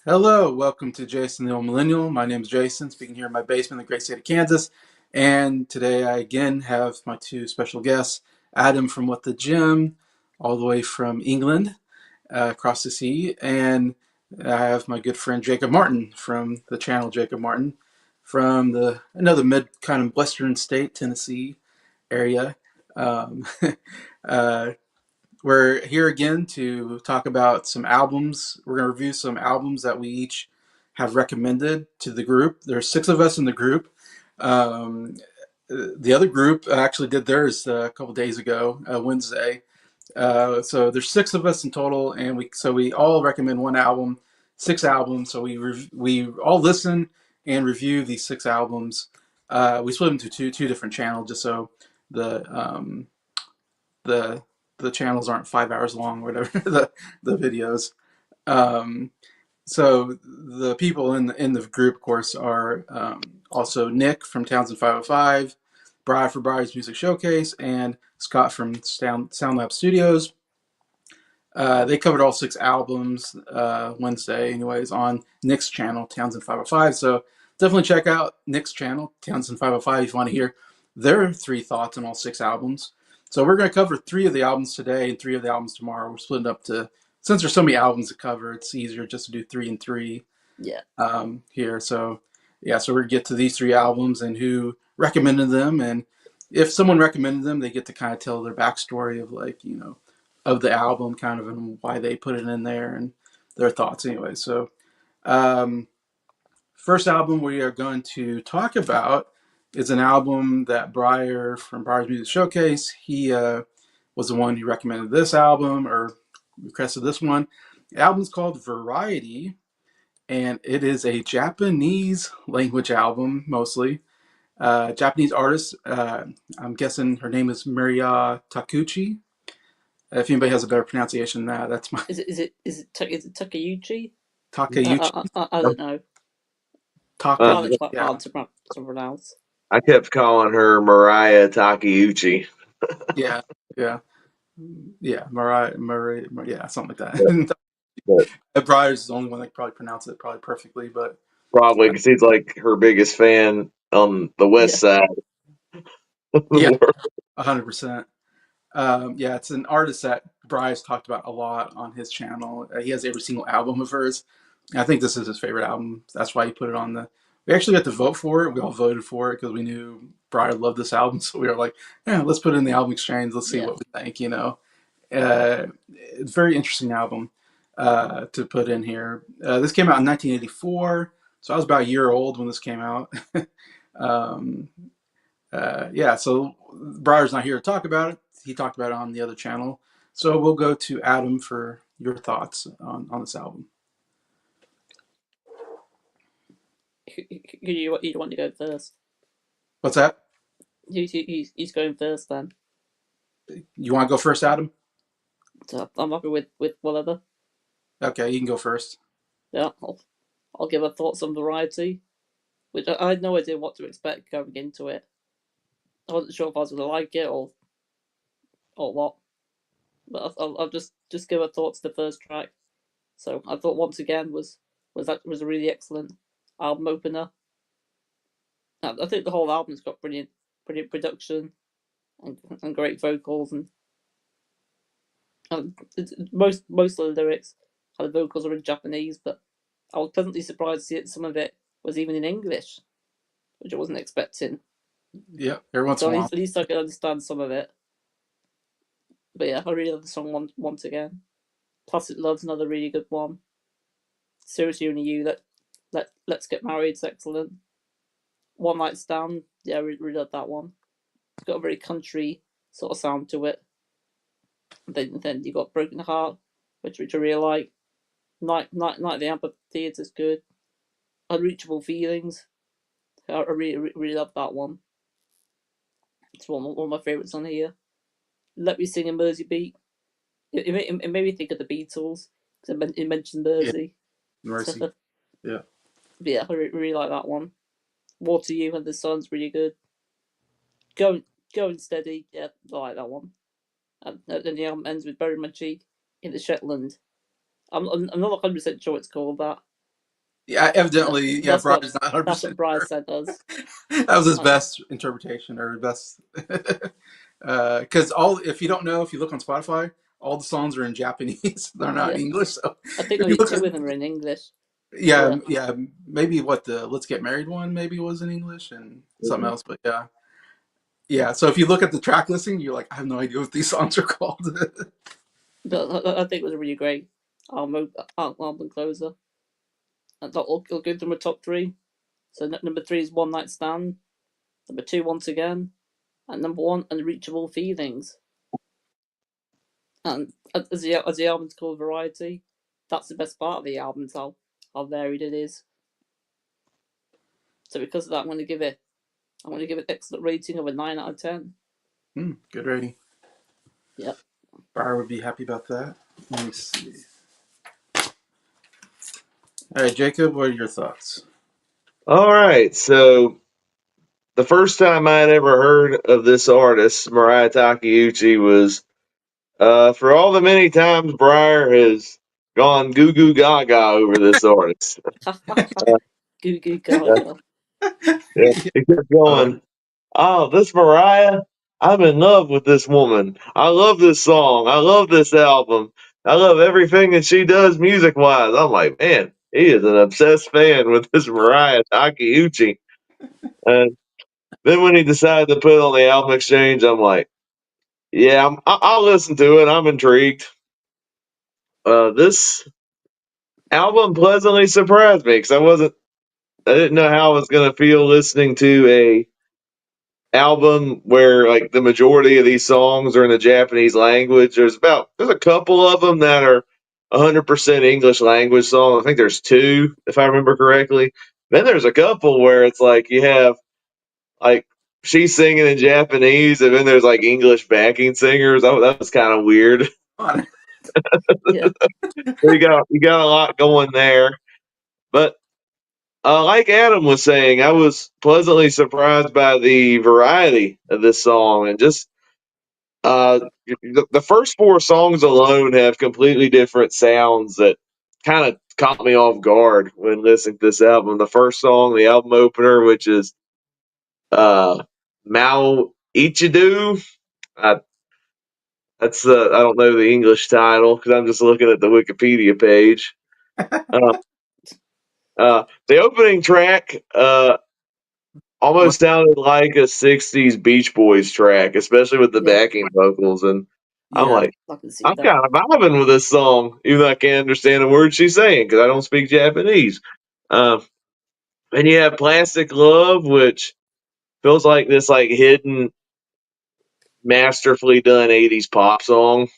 Hello, welcome to Jason the Old Millennial. My name is Jason, speaking here in my basement in the great state of Kansas. And today I again have my two special guests, Adam from What the Gym, all the way from England, across the sea. And I have my good friend Jacob Martin from the channel Jacob Martin from another mid kind of western state, Tennessee area. Um, uh, we're here again to talk about some albums. We're going to review some albums that we each have recommended to the group. There's six of us in the group. Um, the other group actually did theirs a couple days ago, Wednesday. So there's six of us in total, and we all recommend one album, six albums. So we all listen and review these six albums. We split them to two different channels, just so the the the channels aren't 5 hours long, or whatever the videos. Um, so the people in the group, of course, are also Nick from Townsend 505, Brian for Briar's Music Showcase, and Scott from SoundLab Studios. They covered all six albums Wednesday, anyways, on Nick's channel, Townsend 505. So definitely check out Nick's channel, Townsend 505, if you want to hear their three thoughts on all six albums. So we're going to cover three of the albums today and three of the albums tomorrow. We're splitting up to, since there's so many albums to cover, it's easier just to do three and three Yeah. here. So yeah, so we're going to get to these three albums and who recommended them. And if someone recommended them, they get to kind of tell their backstory of of the album, kind of, and why they put it in there and their thoughts anyway. So um, first album we are going to talk about is an album that Briar from Briar's Music Showcase, he was the one who recommended this album or requested this one. The album's called Variety, and it is a Japanese language album mostly. Japanese artist, I'm guessing her name is Miria Takuchi. If anybody has a better pronunciation than that, that's my Is it Takeuchi? Takeuchi. I don't know. I Uh, find it quite Yeah, hard to pronounce. I kept calling her Mariah Takeuchi. yeah, yeah, yeah. Mariah, yeah, something like that. But Briar's the only one that could probably pronounce it probably perfectly, but probably because he's like her biggest fan on the west Yeah. side of the yeah, world. 100%. Yeah, it's an artist that Bryce talked about a lot on his channel. He has every single album of hers. And I think this is his favorite album. That's why he put it on the. We actually got to vote for it. We all voted for it because we knew Brian loved this album. So we were like, yeah, let's put it in the album exchange. Let's see Yeah. what we think. It's a very interesting album to put in here. This came out in 1984. So I was about a year old when this came out. um, yeah, so Briar's not here to talk about it. He talked about it on the other channel. So we'll go to Adam for your thoughts on this album. You want to go first? What's that? He's going first then. You want to go first, Adam? So I'm happy with whatever. Okay, you can go first. Yeah. I'll give a thoughts on Variety, which I had no idea what to expect going into it. I wasn't sure if I was going to like it or what, but I'll just give a thoughts to the first track. So I thought once again was a really excellent album opener. I think the whole album's got brilliant production and great vocals and most of the lyrics, the vocals are in Japanese, but I was pleasantly surprised to see that some of it was even in English, which I wasn't expecting. Yeah, every once So in a while. at least I could understand some of it. But yeah, I really love the song once again. Plastic Love's another really good one. Seriously Only You, Let's Get Married is excellent. One Night Stand, yeah, I really love that one. It's got a very country sort of sound to it. Then you got Broken Heart, which I really like. Night at the Amphitheatre is good. Unreachable Feelings, I really love that one. It's one of my favourites on here. Let Me Sing a Mersey Beat. It made me think of the Beatles because it mentioned Yeah, Mersey. Mercy. Yeah. But yeah, I really like that one. Water You and the Sun's really good. Going Steady, yeah, I like that one. And then the album ends with Bury My Cheek in the Shetland. I'm not 100% sure it's called that, Yeah, evidently, yeah, That's what Brian's not 100. that's what Brian said us. That was his best interpretation or best. Because if you don't know, if you look on Spotify, all the songs are in Japanese. They're not in Yeah, English. So I think if you only look two at, of them are in English. yeah, Yeah, yeah, maybe what the "Let's Get Married" one maybe was in English and something else, but yeah, yeah. So if you look at the track listing, you're like, I have no idea what these songs are called. but I think it was a really great album closer. And I'll go through my top three. So number 3 is One Night Stand. Number 2, Once Again. And number 1, Unreachable Feelings. And as the album's called Variety, that's the best part of the album, is how varied it is. So because of that, I'm going to give it excellent rating of a 9 out of 10. Good rating. Yep. Bar would be happy about that. Let me see. All right, Jacob, what are your thoughts? All right, so the first time I'd ever heard of this artist, Mariah Takeuchi, was for all the many times Briar has gone goo goo gaga over this artist. Goo goo Uh, gaga. yeah, he kept going, oh, this Mariah, I'm in love with this woman. I love this song. I love this album. I love everything that she does music wise. I'm like, man, he is an obsessed fan with this Mariah Takeuchi. And then when he decided to put it on the album exchange, I'm like, yeah, I'll listen to it. I'm intrigued. This album pleasantly surprised me because I didn't know how I was going to feel listening to a album where like the majority of these songs are in the Japanese language. There's a couple of them that are 100% English language songs. I think there's 2 if I remember correctly. Then there's a couple where it's like you have like she's singing in Japanese and then there's like English backing singers. That was kind of weird. Yeah. You got a lot going there, but like Adam was saying, I was pleasantly surprised by the variety of this song and just the first 4 songs alone have completely different sounds that kind of caught me off guard when listening to this album. The first song, the album opener, which is Mao Ichidu. I, I don't know the English title because I'm just looking at the Wikipedia page. Uh, the opening track almost sounded like a '60s Beach Boys track, especially with the Yeah. backing vocals. And I'm Yeah, like, I can see I'm that. kind of vibing with this song, even though I can't understand a word she's saying because I don't speak Japanese. Uh, and you have Plastic Love, which feels like this like hidden, masterfully done '80s pop song.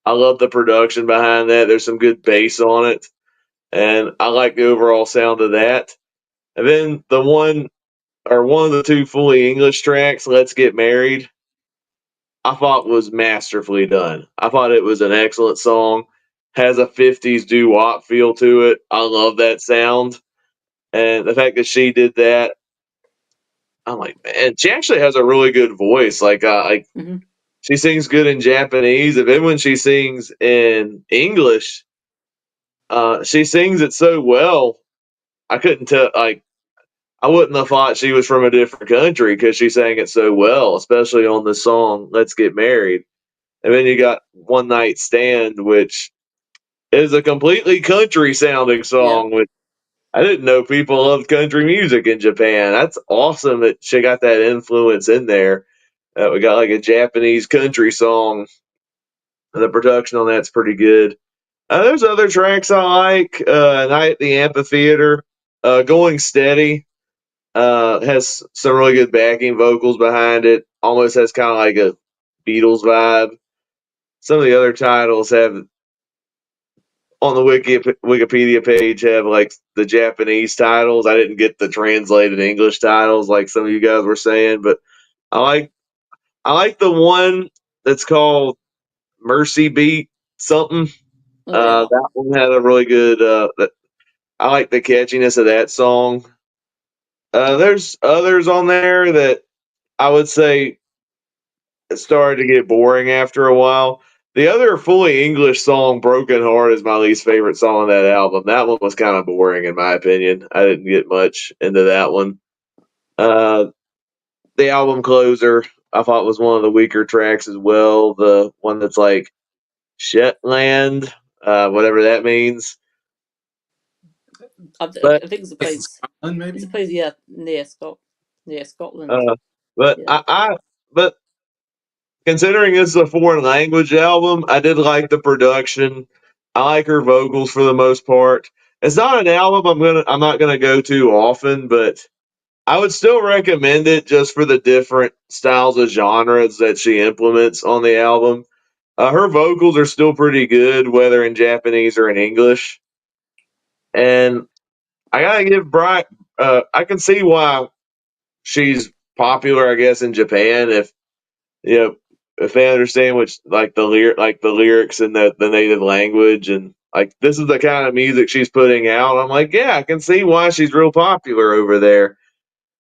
I love the production behind that. There's some good bass on it, and I like the overall sound of that. And then one of the 2 fully English tracks, "Let's Get Married," I thought was masterfully done. I thought it was an excellent song. Has a '50s doo wop feel to it. I love that sound, and the fact that she did that, I'm like, man, she actually has a really good voice. Like Mm-hmm. she sings good in Japanese, and then when she sings in English, she sings it so well. I couldn't tell. Like I wouldn't have thought she was from a different country because she sang it so well, especially on the song "Let's Get Married." And then you got "One Night Stand," which is a completely country sounding Yeah. song, which I didn't know people loved country music in Japan. That's awesome that she got that influence in there. We got like a Japanese country song, and the production on that's pretty good. There's other tracks I like. "Night at the Amphitheater," "Going Steady," has some really good backing vocals behind it. Almost has kind of like a Beatles vibe. Some of the other titles have on the Wikipedia page have like the Japanese titles. I didn't get the translated English titles like some of you guys were saying, but I like I like the one that's called Mercy Beat something. Oh yeah. That one had a really good. I like the catchiness of that song. There's others on there that I would say it started to get boring after a while. The other fully English song, Broken Heart, is my least favorite song on that album. That one was kind of boring, in my opinion. I didn't get much into that one. The album closer, I thought, was one of the weaker tracks as well. The one that's like Shetland, whatever that means. I But think it's a It's in place. Scotland, It's a maybe. place, yeah, near Scotland. uh, but Yeah. but considering it's a foreign language album, I did like the production. I like her vocals for the most part. It's not an album I'm not gonna go to often, but I would still recommend it just for the different styles of genres that she implements on the album. Her vocals are still pretty good, whether in Japanese or in English. And I gotta give Brian. I can see why she's popular, I guess, in Japan. If you know, if they understand which like the lyrics in the native language, and like this is the kind of music she's putting out. I'm like, yeah, I can see why she's real popular over there.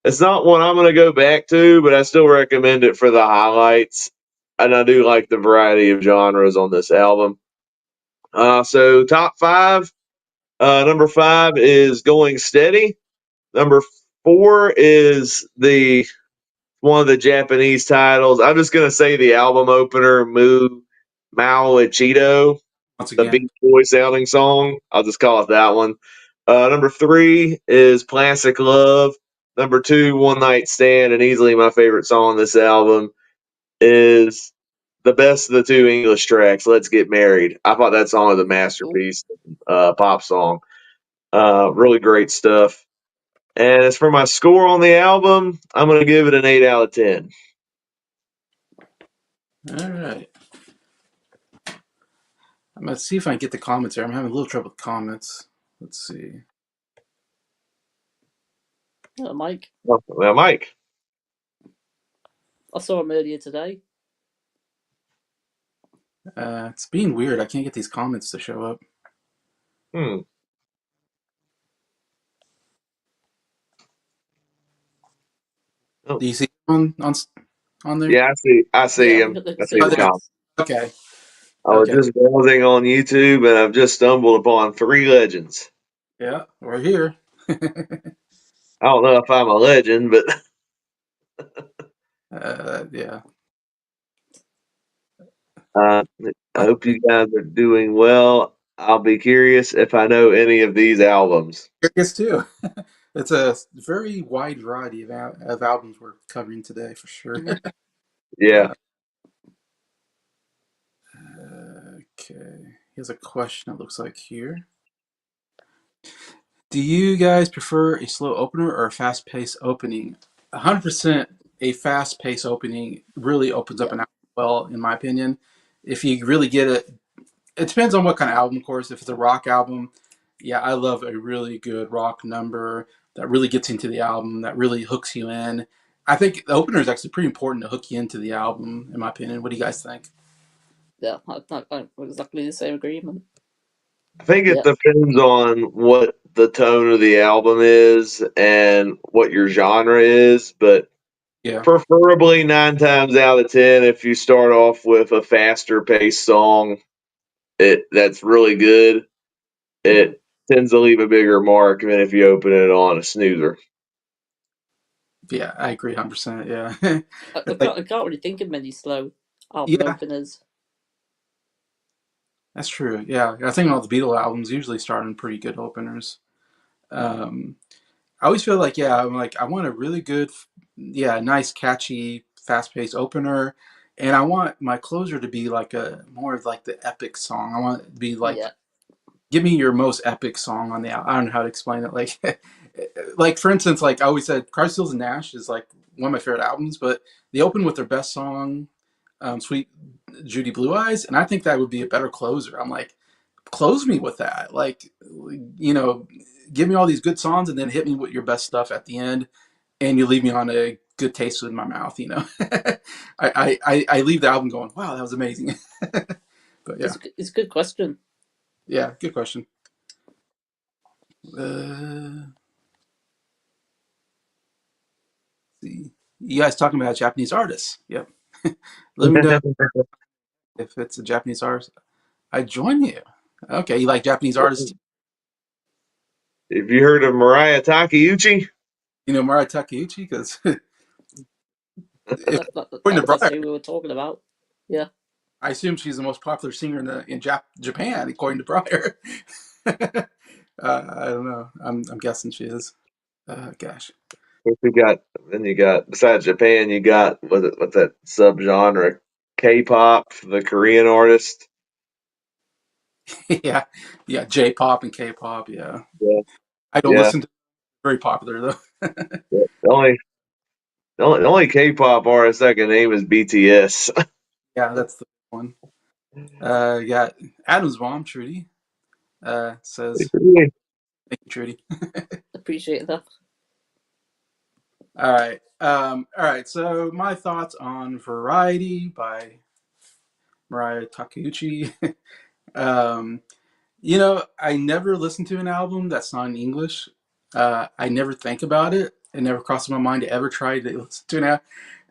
It's not one I'm gonna go back to, but I still recommend it for the highlights. And I do like the variety of genres on this album. So top five. Number five is Going Steady. Number four is the one of the Japanese titles. I'm just gonna say the album opener, Mu Mao Ichido, Once the again. Beach Boy sounding song. I'll just call it that one. Number three is Plastic Love. Number two, One Night Stand, and easily my favorite song on this album is the best of the two English tracks, Let's Get Married. I thought that song was a Ooh. masterpiece, pop song. Really great stuff. And as for my score on the album, I'm going to give it an 8 out of 10. All right. I'm gonna see if I can get the comments here. I'm having a little trouble with comments. Let's see. Mike. Well, Mike. I saw him earlier today. It's being weird. I can't get these comments to show up. Hmm. Oh. Do you see on there? Yeah, I see Yeah, him. I I can see see Oh, the him there. now. comment. Okay. I was Okay. just browsing on YouTube and I've just stumbled upon three legends. Yeah, we're here. I don't know if I'm a legend, but Yeah. I hope you guys are doing well. I'll be curious if I know any of these albums. Curious too. It's a very wide variety of albums we're covering today for sure. Mm-hmm. Yeah. Okay. Here's a question it looks like here. Do you guys prefer a slow opener or a fast paced opening? 100% a fast paced opening really opens up Yeah, an album well, in my opinion. If you really get it, it depends on what kind of album, of course. If it's a rock album, yeah, I love a really good rock number that really gets into the album, that really hooks you in. I think the opener is actually pretty important to hook you into the album, in my opinion. What do you guys think? yeah, I'm exactly the same agreement. I think it Yeah, depends on what the tone of the album is and what your genre is, but Yeah, preferably 9 times out of 10, if you start off with a faster paced song, that's really good. mm-hmm. It tends to leave a bigger mark than if you open it on a snoozer. yeah, I agree 100%. Yeah, I it's like, can't really think of many slow album yeah, openers. that's true. Yeah, I think all the Beatles albums usually start in pretty good openers. Um, I always feel like, yeah, I'm like, I want a really good, yeah, nice, catchy, fast paced opener. And I want my closer to be like a more of like the epic song. I want it to be like, Yeah, give me your most epic song on the album. I don't know how to explain it. Like, like for instance, like I always said, Christ Stills and Nash is like one of my favorite albums, but they open with their best song, Sweet Judy Blue Eyes. And I think that would be a better closer. I'm like, close me with that. Like, you know, give me all these good songs and then hit me with your best stuff at the end, and you leave me on a good taste in my mouth. You know, I leave the album going, wow, that was amazing. But yeah, it's a good question. yeah, good question. Uh, see, you guys talking about Japanese artists? Yep. Let me know. If it's a Japanese artist, I join you. Okay, you like Japanese artists? Have you heard of Mariah Takeuchi? You know Mariah Takeuchi? Because if according to That's Brian, who we were talking about. Yeah. I assume she's the most popular singer in Japan, according to Briar. I don't know. I'm guessing she is. Gosh. You got then you got besides Japan, you got what's that subgenre? K-pop, the Korean artist. Yeah, yeah. J-pop and K-pop. Yeah, Yeah, I don't yeah. listen to. Very popular though. Yeah. The only K-pop artist I can name is BTS. Yeah, that's the one. Yeah, Adam's mom, Trudy, says, "Thank you, Trudy." Appreciate that. All right. All right. So my thoughts on "Variety" by Mariah Takeuchi. um, I never listen to an album that's not in English. I never think about it. It never crosses my mind to ever try to listen to it now.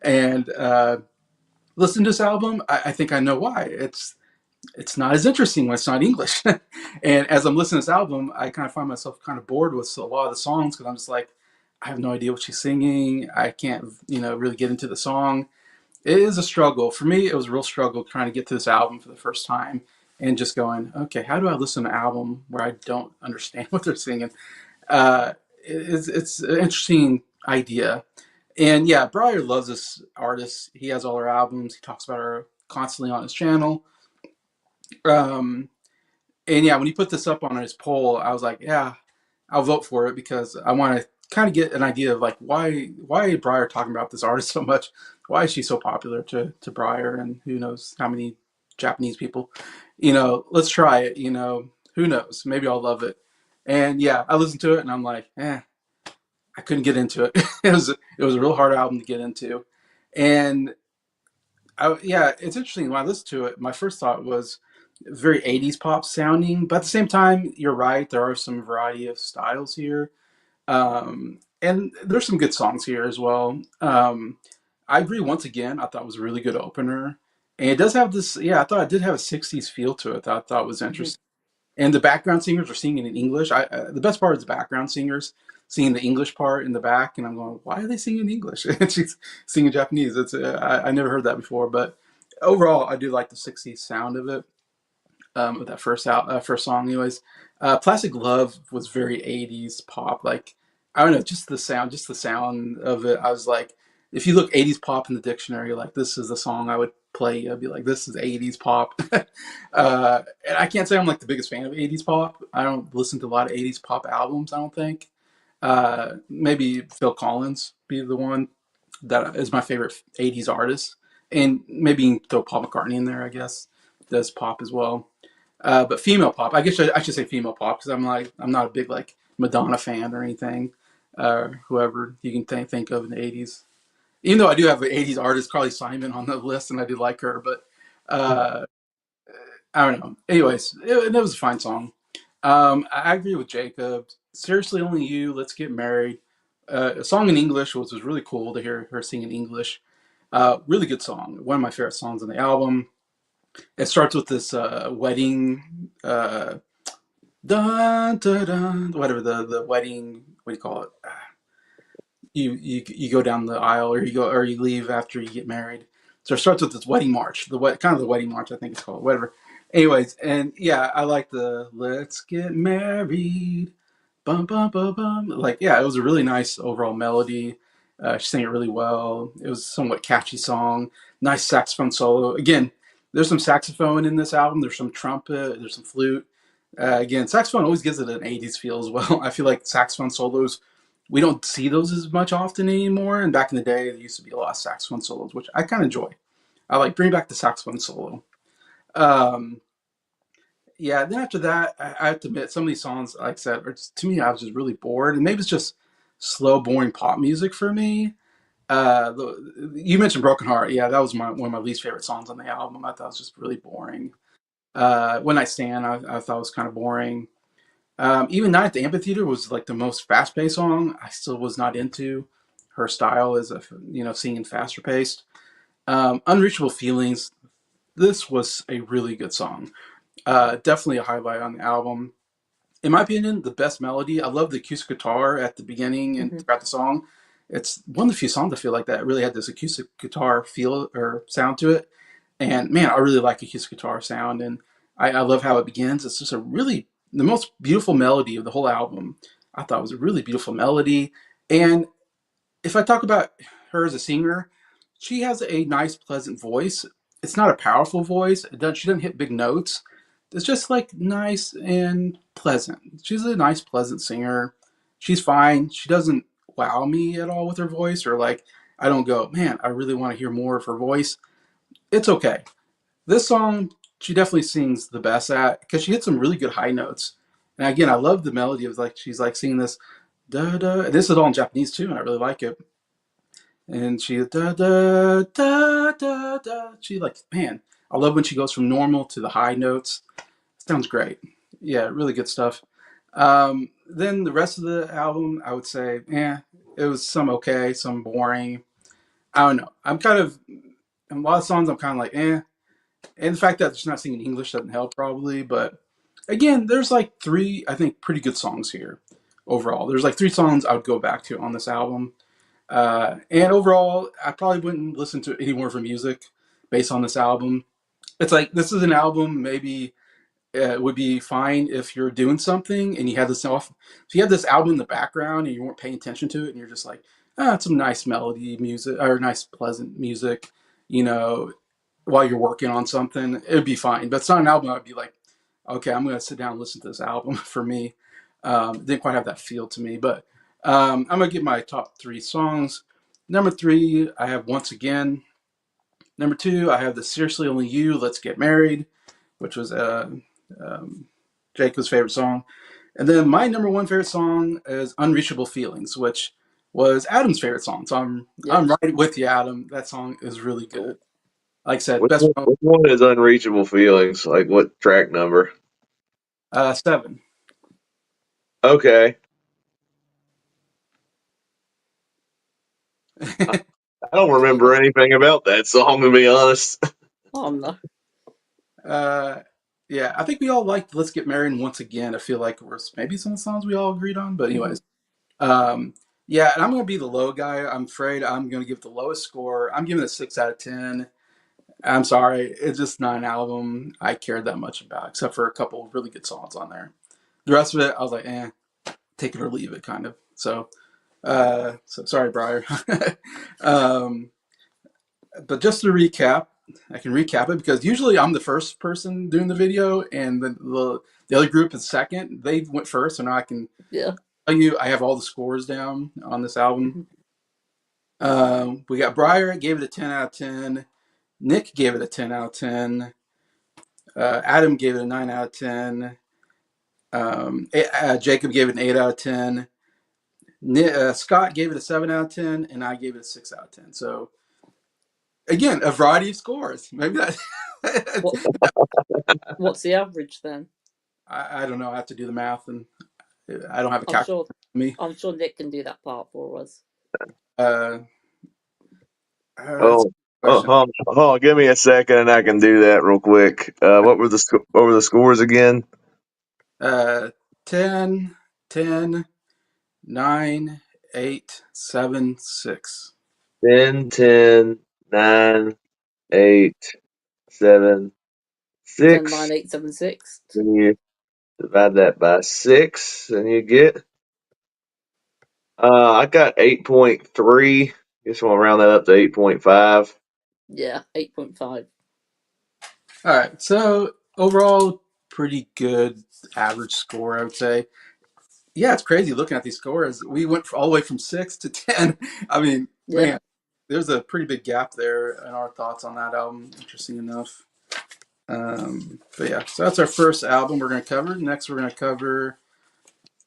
And listen to this album, I think I know why. It's not as interesting when it's not English. And as I'm listening to this album, I kind of find myself kind of bored with a lot of the songs because I'm just like, I have no idea what she's singing. I can't, really get into the song. It is a struggle. For me, it was a real struggle trying to get to this album for the first time and just going, okay, how do I listen to an album where I don't understand what they're singing? Uh, it's an interesting idea. And yeah, Briar loves this artist. He has all her albums. He talks about her constantly on his channel. Um, and yeah, when he put this up on his poll, I was like, yeah, I'll vote for it because I want to kind of get an idea of like why Briar talking about this artist so much? Why is she so popular to Briar and who knows how many Japanese people? Let's try it. Who knows? Maybe I'll love it. And yeah, I listened to it and I'm like, I couldn't get into it. It was a real hard album to get into, and yeah, it's interesting. When I listened to it, my first thought was very 80s pop sounding, but at the same time, you're right. There are some variety of styles here. And there's some good songs here as well. I agree once again. I thought it was a really good opener. And it does have this, yeah, I thought it did have a 60s feel to it that I thought was Mhm. interesting. And the background singers are singing in English. The best part is the background singers singing the English part in the back, and I'm going, why are they singing English? And she's singing Japanese. I never heard that before, but overall, I do like the '60s sound of it. With that first song, anyways. Plastic Love was very '80s pop. Like I don't know, just the sound of it. I was like, if you look '80s pop in the dictionary, like this is the song I would play. I'd be like, this is '80s pop. And I can't say I'm like the biggest fan of '80s pop. I don't listen to a lot of '80s pop albums. I don't think. Maybe Phil Collins be the one that is my favorite '80s artist, and maybe throw Paul McCartney in there. I guess does pop as well. But female pop, I guess I should say female pop because I'm not a big like Madonna fan or anything. Whoever you can think of in the '80s, even though I do have an '80s artist, Carly Simon, on the list, and I do like her, but uh, I don't know. Anyways, it was a fine song. I agree with Jacob. Seriously, only you. Let's get married. A song in English, which was really cool to hear her sing in English. Really good song. One of my favorite songs on the album. It starts with this wedding. Dun, dun, dun, whatever the wedding. What do you call it? You go down the aisle, or you leave after you get married. So it starts with this wedding march, kind of the wedding march, I think it's called, whatever. Anyways, and yeah, I like the "Let's Get Married," bum bum bum bum. Like, yeah, it was a really nice overall melody. She sang it really well. It was a somewhat catchy song. Nice saxophone solo. Again, there's some saxophone in this album. There's some trumpet. There's some flute. Again, saxophone always gives it an '80s feel as well. I feel like saxophone solos, we don't see those as much often anymore. And back in the day, there used to be a lot of saxophone solos, which I kind of enjoy. I like bring back the saxophone solo. Um, yeah, then after that, I have to admit, some of these songs, like I said, to me, I was just really bored. And maybe it's just slow, boring pop music for me. You mentioned Broken Heart. Yeah, that was one of my least favorite songs on the album. I thought it was just really boring. When I Stand, I thought was kind of boring. Even Night at the Amphitheater was like the most fast paced song. I still was not into her style as singing faster paced. Unreachable Feelings. this was a really good song. Definitely a highlight on the album. In my opinion, the best melody. I love the acoustic guitar at the beginning and throughout the song. It's one of the few songs I feel like that really had this acoustic guitar feel or sound to it. And man, I really like acoustic guitar sound, and I love how it begins. It's just a really the most beautiful melody of the whole album. I thought it was a really beautiful melody. And if I talk about her as a singer, she has a nice, pleasant voice. It's not a powerful voice. She doesn't hit big notes. It's just like nice and pleasant. She's a nice, pleasant singer. She's fine. She doesn't wow me at all with her voice, or like I don't go, man, I really want to hear more of her voice. It's okay. This song, she definitely sings the best at because she hits some really good high notes. And again, I love the melody of like she's like singing this da da. This is all in Japanese too, and I really like it. And she da da da da da. She like, man, I love when she goes from normal to the high notes. Sounds great. Yeah, really good stuff. Then the rest of the album, I would say, yeah, it was some okay, some boring. I don't know. I'm kind of a lot of songs. I'm kind of like, eh. And the fact that she's not singing English doesn't help probably. But again, there's like three, I think, pretty good songs here overall. There's like three songs I would go back to on this album. And overall, I probably wouldn't listen to any more of her music based on this album. It's like this is an album maybe would be fine if you're doing something and you had this off. If you had this album in the background and you weren't paying attention to it, and you're just like, ah, it's some nice melody music or nice pleasant music, you know, while you're working on something, it'd be fine. But it's not an album I'd be like, okay, I'm going to sit down and listen to this album. For me, it didn't quite have that feel to me. But I'm going to give my top three songs. Number three, I have Once Again. Number two, I have the Seriously Only You, Let's Get Married, which was um, Jacob's favorite song. And then my number one favorite song is Unreachable Feelings, which was Adam's favorite song. So I'm right with you, Adam. That song is really good. Like I said, best Which one is Unreachable Feelings? Like what track number? 7. Okay. I don't remember anything about that song, to be honest. Oh no. Yeah, I think we all liked Let's Get Married Once Again. I feel like it was maybe some of the songs we all agreed on. But anyways, yeah, and I'm going to be the low guy. I'm afraid I'm going to give the lowest score. I'm giving it a 6 out of 10. I'm sorry, it's just not an album I cared that much about, except for a couple of really good songs on there. The rest of it, I was like, eh, take it or leave it, kind of. So sorry, Briar. um, but just to recap, I can recap it because usually I'm the first person doing the video, and the other group is second. They went first, so now I can tell you I have all the scores down on this album. We got Briar gave it a 10 out of 10. Nick gave it a 10 out of 10. Adam gave it a 9 out of 10. Jacob gave it an 8 out of 10. Scott gave it a 7 out of 10, and I gave it a 6 out of 10. So, again, a variety of scores. Maybe that. What's the average then? I don't know. I have to do the math, and I don't have a calculator with me. I'm sure Nick can do that part for us. Give me a second and I can do that real quick. What were the scores again? 10, 10, 9, 8, 7, 6. 10, 10, 9, 8, 7, 6. 10, 9, 8, 7, 6. Then you divide that by 6 and you get I got 8.3. Guess we'll round that up to 8.5. Yeah, 8.5. All right. So overall, pretty good average score, I would say. Yeah, it's crazy looking at these scores. We went all the way from 6 to 10. I mean, man, there's a pretty big gap there in our thoughts on that album. Interesting enough. But yeah, so that's our first album we're going to cover. Next, we're going to cover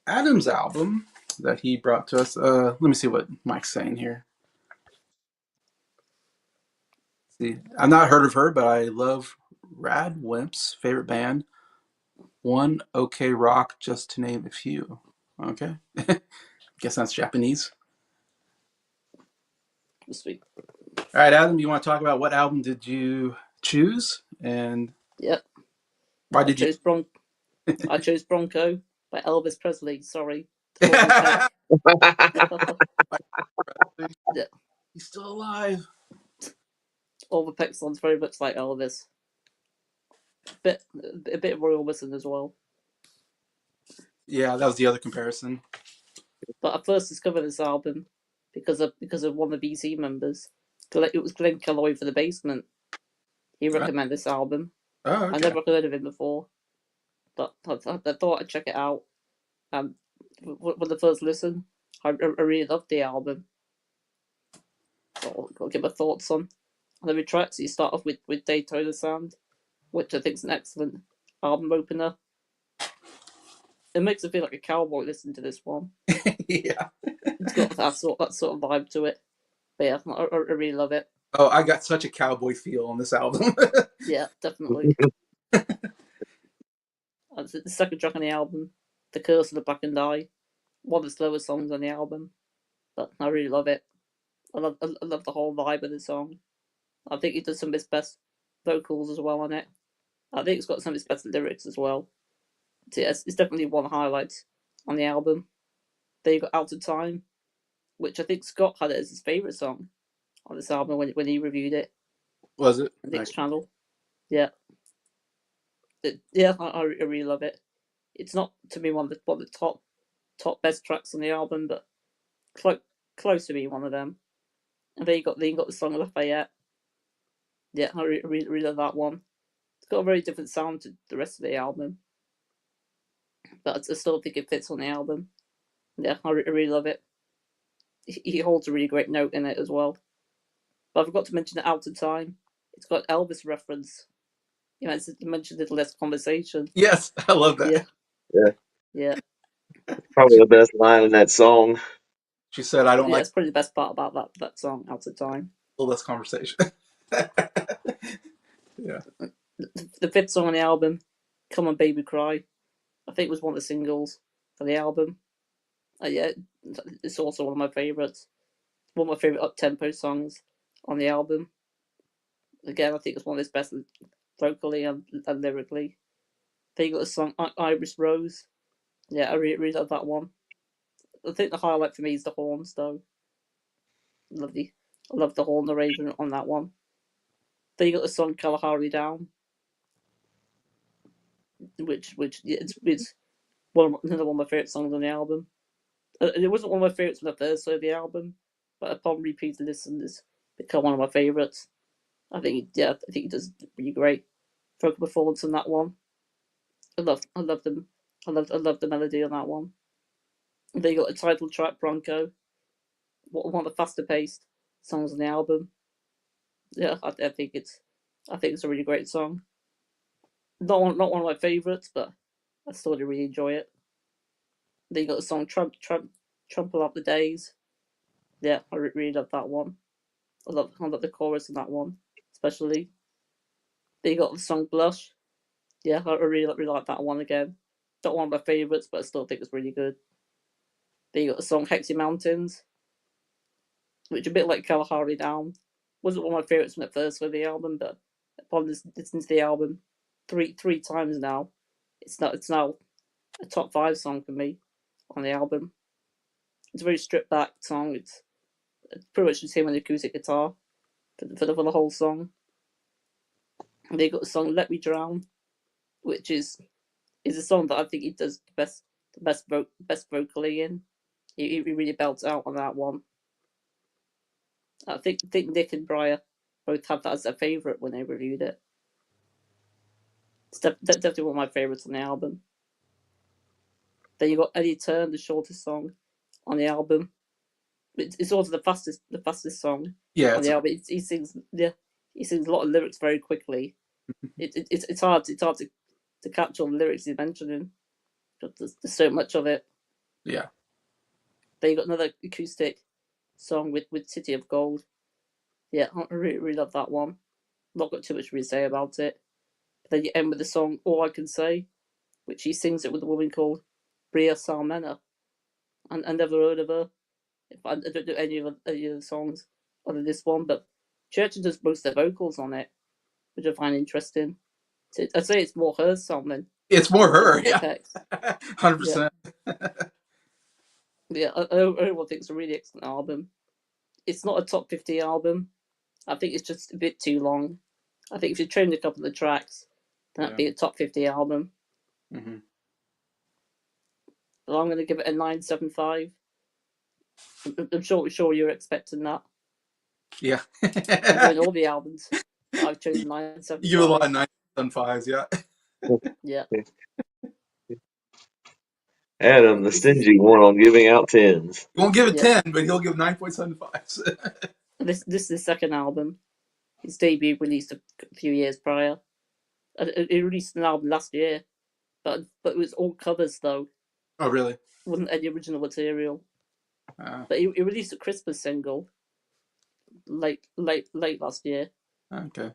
Adam's album that he brought to us. Let me see what Mike's saying here. See, I've not heard of her, but I love Radwimp's favorite band, One OK Rock, just to name a few. Okay, guess that's Japanese. Sweet. All right, Adam, you want to talk about what album did you choose And Yep. why I did you? chose Bronco by Elvis Presley. Sorry. Yeah. He's still alive. Oliver Peck sounds very much like Elvis. A bit of Roy Orbison as well. Yeah, that was the other comparison. But I first discovered this album because of one of the BC members. It was Glenn Kelloy for the Basement. He recommended this album. Oh, okay. I never heard of him before, but I thought I'd check it out. When the first listen, I really loved the album. So I'll give my thoughts on the tracks. You start off with Daytona Sound, which I think is an excellent album opener. It makes it feel like a cowboy listening to this one. Yeah. It's got that sort of vibe to it. But yeah, I really love it. Oh, I got such a cowboy feel on this album. Yeah, definitely. The second track on the album, The Curse of the Black and Eye, one of the slowest songs on the album, but I really love it. I love the whole vibe of the song. I think he does some of his best vocals as well on it. I think it's got some of his best lyrics as well. So yeah, it's definitely one highlight on the album. Then you got Out of Time, which I think Scott had it as his favourite song on this album when he reviewed it. Was it? On Nick's channel. Yeah. I really love it. It's not to me one of the top best tracks on the album, but close to being one of them. And then you got the song Lafayette. Yeah, I really love that one. It's got a very different sound to the rest of the album, but I still think it fits on the album. Yeah, I really love it. He holds a really great note in it as well. But I forgot to mention that Out of Time. It's got Elvis reference. You know, it's mentioned Little Less Conversation. Yes, I love that. Yeah. Probably the best line in that song. She said, "I don't like." It's probably the best part about that song, Out of Time. A little less conversation. Yeah. The fifth song on the album, Come On Baby Cry, I think it was one of the singles for the album. Yeah, it's also one of my favourites. One of my favourite up-tempo songs on the album. Again, I think it's one of his best vocally and lyrically. Then you got the song Iris Rose. Yeah, I really love that one. I think the highlight for me is the horns, though. I love the horn arrangement on that one. Then you got the song Kalahari Down, which it's another one of my favourite songs on the album. It wasn't one of my favourites when I first heard the album, but upon repeated listen, it's become one of my favourites. I think he does really great vocal performance on that one. I love them. I love the melody on that one. And then you got the title track Bronco, one of the faster paced songs on the album. Yeah, I think it's a really great song. Not one of my favourites, but I still do really enjoy it. Then you got the song Trample Up the Days. Yeah, I really love that one. I love the chorus in that one, especially. Then you got the song Blush. Yeah, I really like that one again. Not one of my favourites, but I still think it's really good. Then you got the song Hexy Mountains, which is a bit like Kalahari Down. Wasn't one of my favourites when I first heard the album, but upon listening to the album three times now, it's now a top 5 song for me on the album. It's a very stripped back song. It's pretty much just him on the acoustic guitar for the whole song. And they got the song "Let Me Drown," which is a song that I think he does the best vocally in. He really belts out on that one. I think Nick and Briar both had that as their favourite when they reviewed it. It's definitely one of my favourites on the album. Then you got Eddie Turn, the shortest song on the album. It's also the fastest song on the album. He sings a lot of lyrics very quickly. It's hard to catch all the lyrics he's mentioning. There's so much of it. Yeah. Then you got another acoustic song with City of Gold. Yeah, I really love that one. Not got too much to say about it. But then you end with the song All I Can Say, which he sings it with a woman called Bria Salmena. And I never heard of her. I don't know any of the songs other than this one, but Churchill does most of the vocals on it, which I find interesting. I'd say it's more her song than It's more her, yeah, Peck's. 100%. Yeah, everyone thinks it's a really excellent album. It's not a top 50 album. I think it's just a bit too long. I think if you trimmed a couple of the tracks, that'd be a top 50 album. Mm-hmm. But I'm going to give it a 9.75. I'm sure you're expecting that. Yeah. I'm doing all the albums. I've chosen 9.75. You give a lot of 9.75s, yeah. Yeah. Adam, the stingy one on giving out 10s. He won't give it Yeah. 10, but he'll give 9.75s. This is his second album. His debut released a few years prior. He released an album last year, but it was all covers though. Oh, really? Wasn't any original material. But he released a Christmas single late last year. Okay.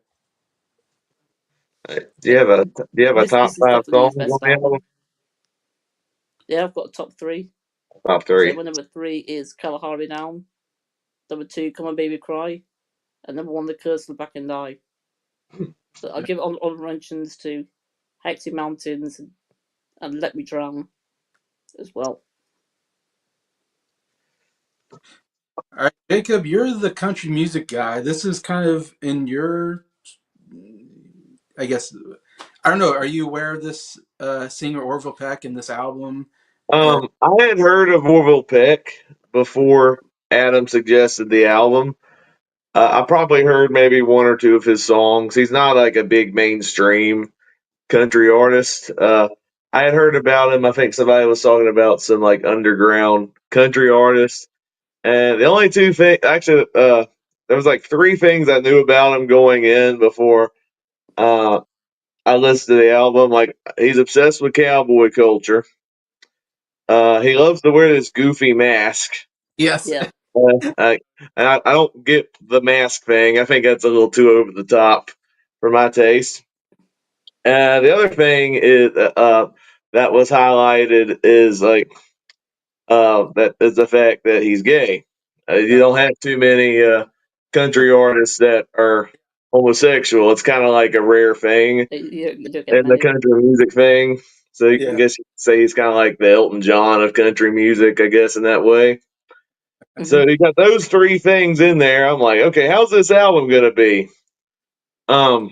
Do you have a top This is 5 definitely his songs on best the album? album. Yeah, I've got a top 3. Top 3. So my number 3 is Kalahari Down. Number 2, Come On Baby Cry. And number 1, The Curse of the Back and Eye. But I'll give honorable mentions to Hexy Mountains and Let Me Drown as well. All right, Jacob, you're the country music guy. This is kind of in your, I guess, I don't know. Are you aware of this singer Orville Peck in this album? I had heard of Orville Peck before Adam suggested the album. I probably heard maybe 1 or 2 of his songs. He's not like a big mainstream country artist. I had heard about him. I think somebody was talking about some like underground country artists. And the only 2 things, actually, there was like 3 things I knew about him going in before I listened to the album. Like, he's obsessed with cowboy culture. He loves to wear this goofy mask. Yes. Yeah. I don't get the mask thing. I think that's a little too over the top for my taste. And the other thing is that was highlighted is like that is the fact that he's gay. You don't have too many country artists that are homosexual. It's kind of like a rare thing You don't get in the many. country music thing. So I Yeah. guess you could say he's kind of like the Elton John of country music, I guess, in that way. So you got those 3 things in there. I'm like, okay, how's this album gonna be? I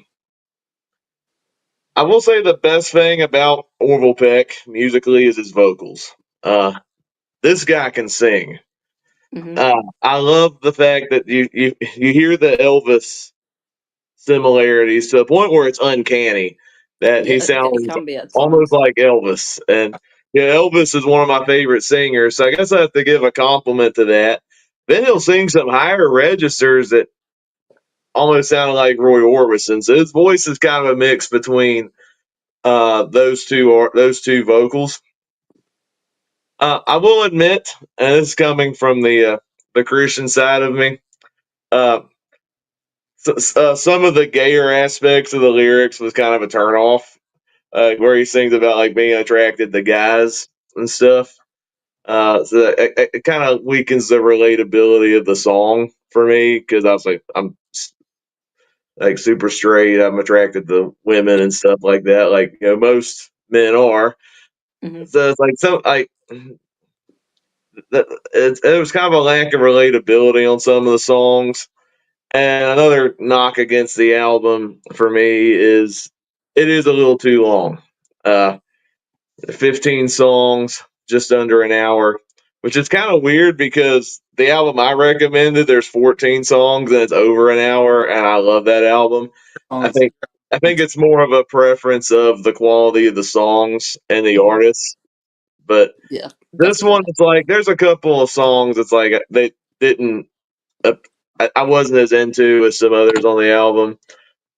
will say the best thing about Orville Peck musically is his vocals. This guy can sing. I love the fact that you hear the Elvis similarities to the point where it's uncanny that he Yeah, sounds it can be at almost times. like Elvis. And yeah, Elvis is one of my favorite singers, so I guess I have to give a compliment to that. Then he'll sing some higher registers that almost sounded like Roy Orbison. So his voice is kind of a mix between those two vocals. I will admit, and this is coming from the Christian side of me, some of the gayer aspects of the lyrics was kind of a turnoff, where he sings about like being attracted to guys and stuff. So it kind of weakens the relatability of the song for me because I was like, I'm like super straight. I'm attracted to women and stuff like that, like most men are. So it's like it was kind of a lack of relatability on some of the songs. And another knock against the album for me is it is a little too long. 15 songs, just under an hour, which is kind of weird because the album I recommended, there's 14 songs and it's over an hour, and I love that album. I think it's more of a preference of the quality of the songs and the artists. But yeah, this one, it's like there's a couple of songs. It's like they didn't. I wasn't as into as some others on the album.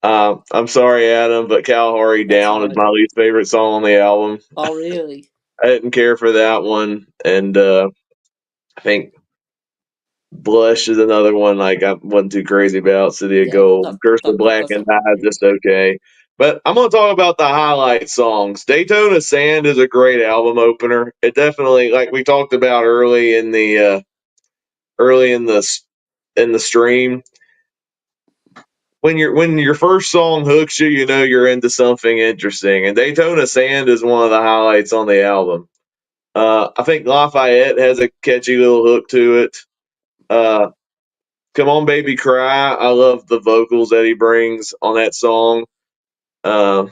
I'm sorry, Adam, but Kalahari Down is my least favorite song on the album. Oh, really? I didn't care for that one, and I think Blush is another one like I wasn't too crazy about. City of Gold, Curse of Black and Eye, just okay. But I'm gonna talk about the highlight songs. Daytona Sand is a great album opener. It definitely, like we talked about early in the stream. when your first song hooks you, you know you're into something interesting. And Daytona Sand is one of the highlights on the album. I think Lafayette has a catchy little hook to it. Come On Baby Cry, I love the vocals that he brings on that song. Uh,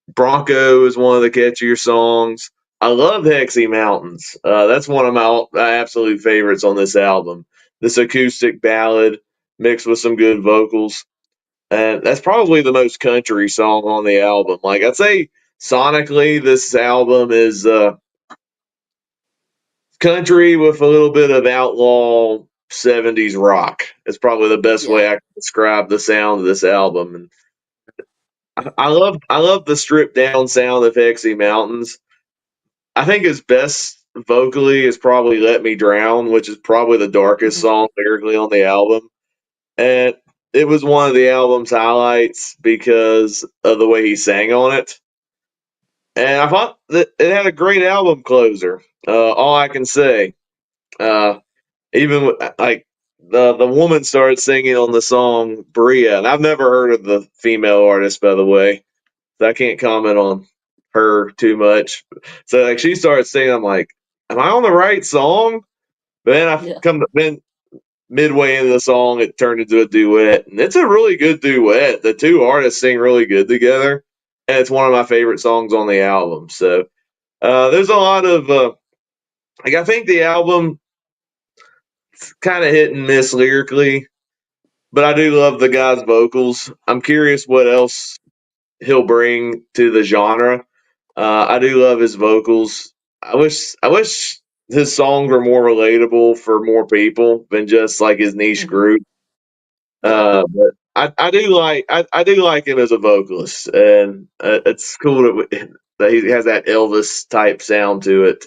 Bronco is one of the catchier songs. I love Hexy Mountains. That's one of my absolute favorites on this album. This acoustic ballad mixed with some good vocals. And that's probably the most country song on the album. Like, I'd say sonically, this album is country with a little bit of outlaw 70s rock. It's probably the best way I can describe the sound of this album. And I love the stripped down sound of Hexy Mountains. I think his best vocally is probably Let Me Drown, which is probably the darkest song lyrically on the album. And it was one of the album's highlights because of the way he sang on it. And I thought that it had a great album closer. All I can say. Even like the woman started singing on the song Bria, and I've never heard of the female artist, by the way. So I can't comment on her too much. So like she started singing, I'm like, am I on the right song? But then then midway into the song, it turned into a duet, and it's a really good duet. The two artists sing really good together, and it's one of my favorite songs on the album. So there's a lot of like I think the album kind of hit and miss lyrically, but I do love the guy's vocals. I'm curious what else he'll bring to the genre. I do love his vocals. I wish his songs were more relatable for more people than just like his niche group. But I do like him as a vocalist, and it's cool that he has that Elvis type sound to it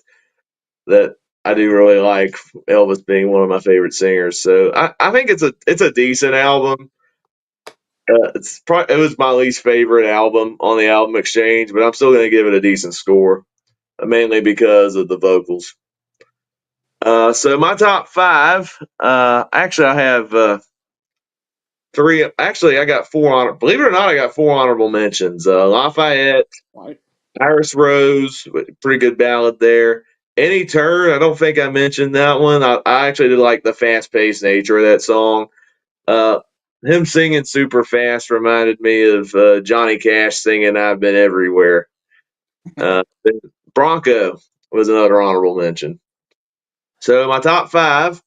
that I do really like. Elvis being one of my favorite singers, so I think it's a decent album. It was my least favorite album on the album exchange, but I'm still going to give it a decent score, mainly because of the vocals. So my top five, actually I have three. Actually, I got four honor. Believe it or not, I got four honorable mentions. Lafayette, Iris Rose, pretty good ballad there. Any Turn, I don't think I mentioned that one. I actually did like the fast paced nature of that song. Him singing super fast reminded me of Johnny Cash singing "I've Been Everywhere." Bronco was another honorable mention. So my top five.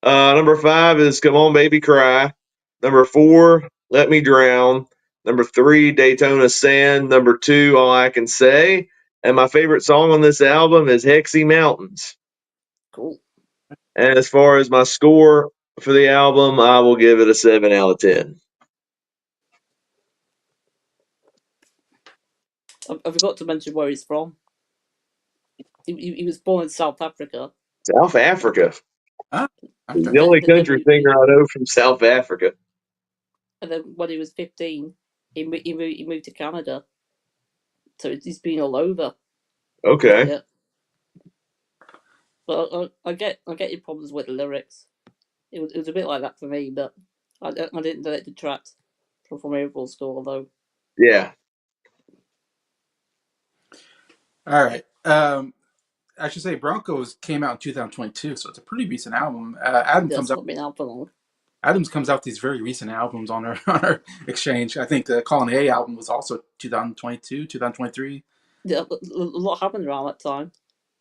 Number five is "Come On Baby Cry." Number four, "Let Me Drown." Number three, "Daytona Sand." Number two, "All I Can Say." And my favorite song on this album is "Hexy Mountains." Cool. And as far as my score for the album, I will give it a 7 out of 10. I forgot to mention where he's from. He was born in South Africa. South Africa. Ah, He's the only country singer I know from South Africa. And then when he was 15, he moved to Canada. So he's been all over. Okay. Yeah. But I get your problems with the lyrics. It was a bit like that for me, but I didn't detract from my overall score though. Yeah. All right. I should say Broncos came out in 2022, so it's a pretty recent album. That's not been out for long. Adams comes out with these very recent albums on our exchange. I think the Colin A album was also 2022, 2023. Yeah, a lot happened around that time.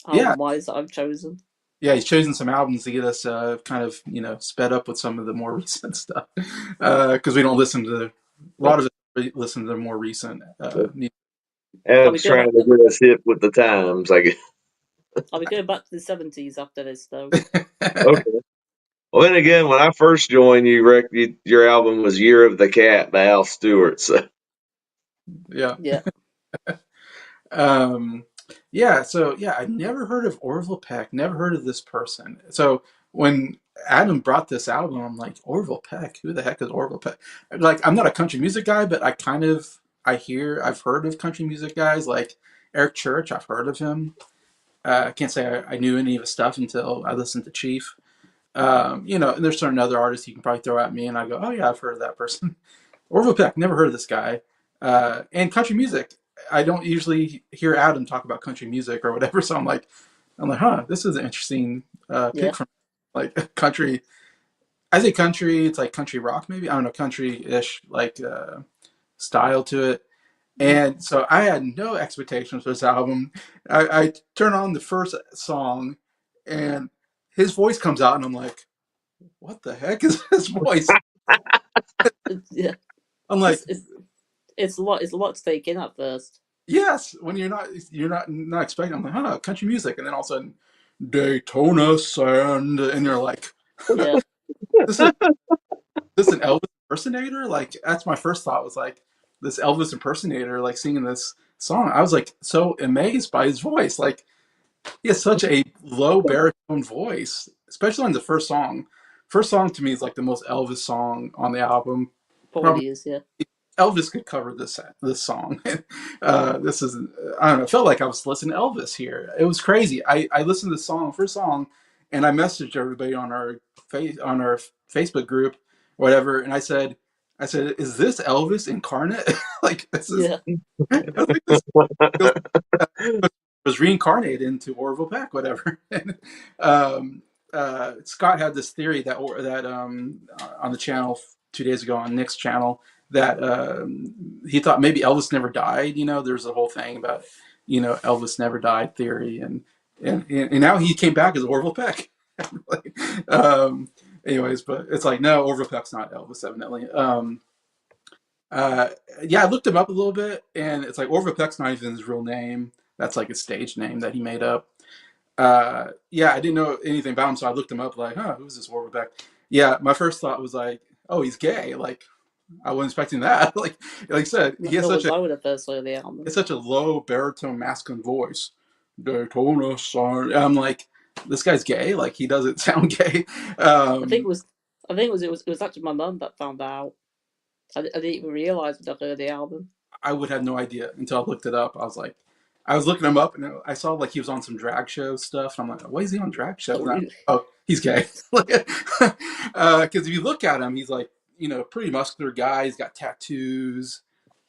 Album-wise, that I've chosen. Yeah, he's chosen some albums to get us kind of sped up with some of the more recent stuff because we don't listen to a lot of it. Listen to the more recent. Adam's trying to get us hip with the times, I guess. I'll be going back to the 70s after this, though. Okay. Well, then again, when I first joined, your album was "Year of the Cat" by Al Stewart. So. Yeah. Yeah. So I never heard of Orville Peck. Never heard of this person. So when Adam brought this album, I'm like, Orville Peck? Who the heck is Orville Peck? Like, I'm not a country music guy, but I've heard of country music guys like Eric Church. I've heard of him. I can't say I knew any of his stuff until I listened to Chief. And there's certain other artists you can probably throw at me, and I go, oh yeah, I've heard of that person. Orville Peck, never heard of this guy. And country music. I don't usually hear Adam talk about country music or whatever, so I'm like, huh, this is an interesting pick Yeah. from like country. I say country, it's like country rock, maybe. I don't know, country-ish like style to it. Mm. And so I had no expectations for this album. I turn on the first song, and his voice comes out, and I'm like, what the heck is his voice? Yeah. I'm like, It's, it's it's a lot. It's a lot to take in at first. yes, when you're not expecting. I'm like, huh, country music, and then all of a sudden, Daytona Sand, and you're like, Yeah. this is this an Elvis impersonator? Like that's my first thought was like this Elvis impersonator like singing this song. I was like so amazed by his voice. Like he has such a low baritone voice, especially on the first song. First song to me is like the most Elvis song on the album. Probably Probably is. Yeah. Elvis could cover this song. This is I don't know. It felt like I was listening to Elvis here. It was crazy. I listened to the song first song, and I messaged everybody on our Facebook group, or whatever, and I said, is this Elvis incarnate? Like this is. Yeah. I was like, this feels was reincarnated into Orville Peck, whatever. And, Scott had this theory that on the channel 2 days ago on Nick's channel that he thought maybe Elvis never died. There's a whole thing about Elvis never died theory, and now he came back as Orville Peck. Like, anyways, but it's like no, Orville Peck's not Elvis evidently. Uh, yeah, I looked him up a little bit, and it's like Orville Peck's not even his real name. That's like a stage name that he made up. Yeah, I didn't know anything about him, so I looked him up. Like, huh, who's this Orville Peck? Yeah, my first thought was like, oh, he's gay. Like, I wasn't expecting that. Like I said, he has That such was a I would have first heard the album. it's such a low baritone masculine voice. Daytona song. I'm like, this guy's gay. Like, he doesn't sound gay. I think it was. I think it was actually my mum that found out. I didn't even realize when I heard the album. I would have no idea until I looked it up. I was looking him up, and I saw like he was on some drag show stuff. And I'm like, why is he on drag shows? Oh, And really? oh, he's gay. Because if you look at him, he's like pretty muscular guy. He's got tattoos.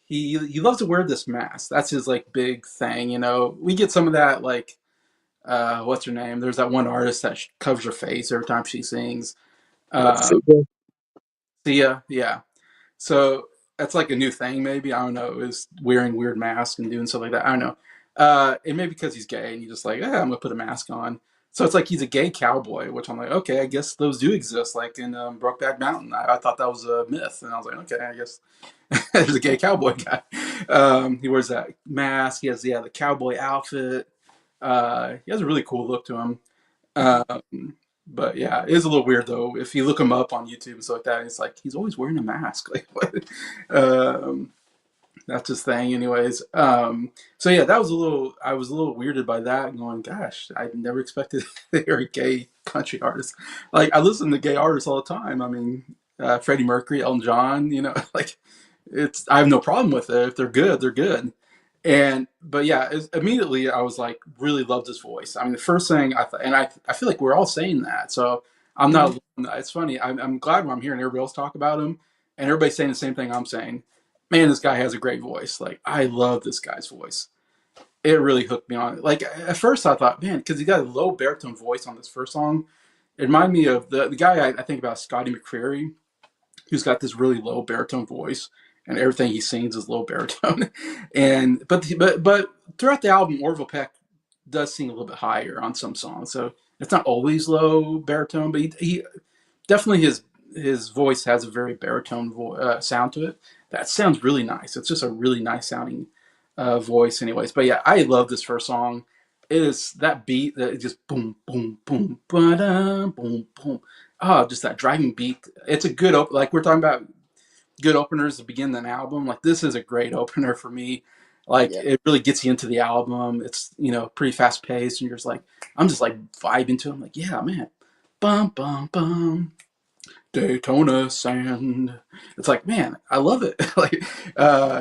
He loves to wear this mask. That's his like big thing. We get some of that like what's her name? There's that one artist that covers her face every time she sings. Uh, Sia, yeah. So that's like a new thing, maybe. I don't know. Is wearing weird masks and doing stuff like that. I don't know. It may be because he's gay and you're just like, I'm gonna put a mask on. So it's like he's a gay cowboy, which I'm like, okay, I guess those do exist, like in Brokeback Mountain. I thought that was a myth, and I was like, okay, I guess there's a gay cowboy guy. He wears that mask. He has the cowboy outfit. He has a really cool look to him. Um, but yeah, it is a little weird though. If you look him up on YouTube and stuff like that, it's like he's always wearing a mask. Like what? Um, that's his thing, anyways. So yeah, I was a little weirded by that, going, gosh, I never expected they were a gay country artist. Like I listen to gay artists all the time. I mean, Freddie Mercury, Elton John. Like I have no problem with it. If they're good, they're good. But yeah, immediately I was like, really loved his voice. I mean, the first thing I thought, and I feel like we're all saying that. So I'm not Mm. alone. It's funny. I'm glad when I'm hearing everybody else talk about him, and everybody's saying the same thing I'm saying. Man, this guy has a great voice. Like I love this guy's voice. It really hooked me on it. Like at first I thought, man, because he got a low baritone voice on this first song. It reminded me of the guy I think about, Scotty McCreery, who's got this really low baritone voice, and everything he sings is low baritone. And but throughout the album, Orville Peck does sing a little bit higher on some songs, so it's not always low baritone, but he definitely his voice has a very baritone sound to it. That sounds really nice. It's just a really nice sounding voice, anyways. But yeah, I love this first song. It is that beat that just boom, boom, boom, ba-da, boom, boom. Oh, just that driving beat. It's a good like we're talking about good openers to begin an album. Like this is a great opener for me. Like Yeah. it really gets you into the album. It's pretty fast paced, and you're just like I'm just like vibing to it. I'm like, yeah, man, bum bum bum. Daytona Sand. It's like, man, I love it. Like,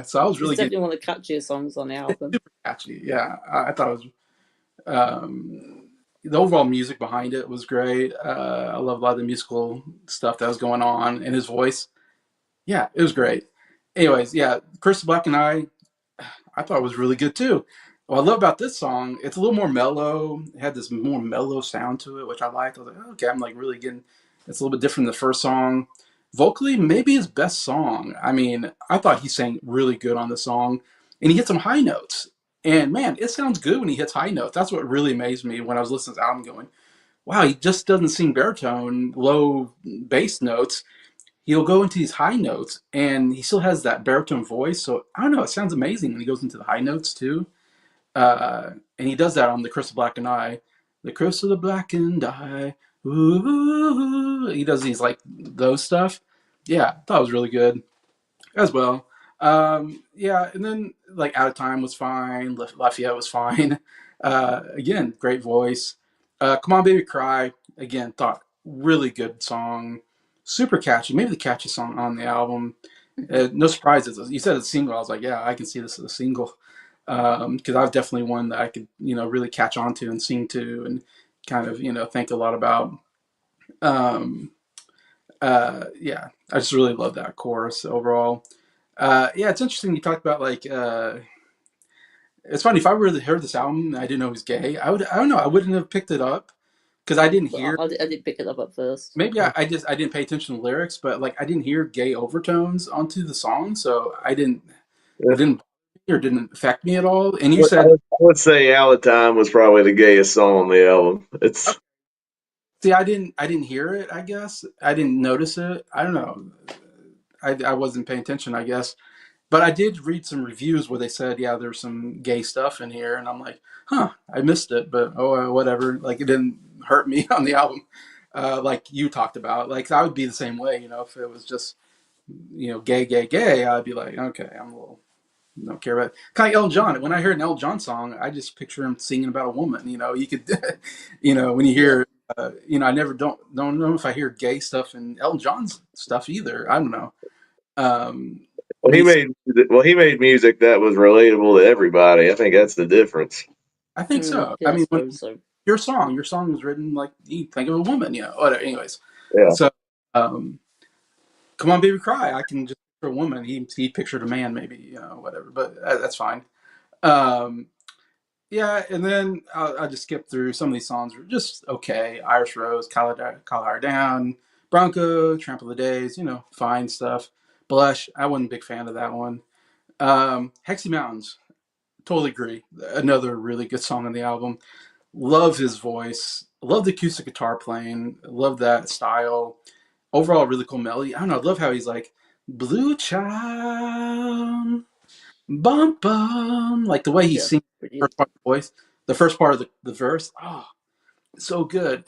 so I was It's really getting definitely one of the catchiest songs on the album. super catchy. Yeah, I thought it was. The overall music behind it was great. I love a lot of the musical stuff that was going on, and his voice. Yeah, it was great. anyways, yeah, Chris Black and I thought it was really good too. What I love about this song, it's a little more mellow. It had this more mellow sound to it, which I liked. I was like, okay, I'm like really getting. It's a little bit different than the first song. Vocally, maybe his best song. I mean, I thought he sang really good on the song, and he hit some high notes. And man, it sounds good when he hits high notes. That's what really amazed me when I was listening to the album. Going, wow, he just doesn't sing baritone, low bass notes. He'll go into these high notes, and he still has that baritone voice. So I don't know. It sounds amazing when he goes into the high notes too. And he does that on the Crystal Black and I, the Crystal Black and I. Ooh, he does these like those stuff. Yeah, I thought it was really good as well. Yeah, and then like Out of Time was fine. Lafayette was fine. Again, great voice. Come On Baby Cry, again, thought really good song. Super catchy. Maybe the catchiest song on the album. No surprises. You said it's a single. I was like, yeah, I can see this as a single. Because I was definitely one that I could, really catch on to and sing to and kind of, think a lot about. Um, yeah, I just really love that chorus overall. Yeah, it's interesting you talked about like it's funny if I really heard this album and I didn't know he was gay, I don't know, I wouldn't have picked it up because I didn't But hear. I did pick it up at first. Maybe I didn't pay attention to the lyrics, but like I didn't hear gay overtones onto the song, so it didn't or didn't affect me at all. And you said, I would say Out of Time was probably the gayest song on the album. oh, It's see, I didn't hear it. I guess I didn't notice it. I don't know. I wasn't paying attention, I guess. But I did read some reviews where they said, yeah, there's some gay stuff in here, and I'm like, huh, I missed it, but oh, whatever. Like it didn't hurt me on the album, like you talked about. Like I would be the same way, if it was just gay, gay, gay, I'd be like, okay, I'm a little don't care about it. Kind of Elton John. When I heard an Elton John song, I just picture him singing about a woman. You could, when you Yeah. hear, I never don't know if I hear gay stuff in Elton John's stuff either. I don't know. well, When he he's, made he made music that was relatable to everybody. I think that's the difference. I think so. I Yeah, I mean, when suppose so. your song was written like you think of a woman, whatever. Anyways, Yeah. so um, come on, baby, cry. I can just picture a woman. He pictured a man, maybe, whatever. But that's fine. Um, Yeah, and then I'll just skip through some of these songs. Were just okay. Irish Rose, Collar Down, Bronco, Trample the Days, fine stuff. Blush, I wasn't a big fan of that one. Hexy Mountains, totally agree. Another really good song on the album. Love his voice. Love the acoustic guitar playing. Love that style. Overall, really cool melody. I don't know. I love how he's like, Blue Child, bum bum, like the way he Yeah, sings the brilliant. first part of the voice, the first part of the verse. Oh, so good.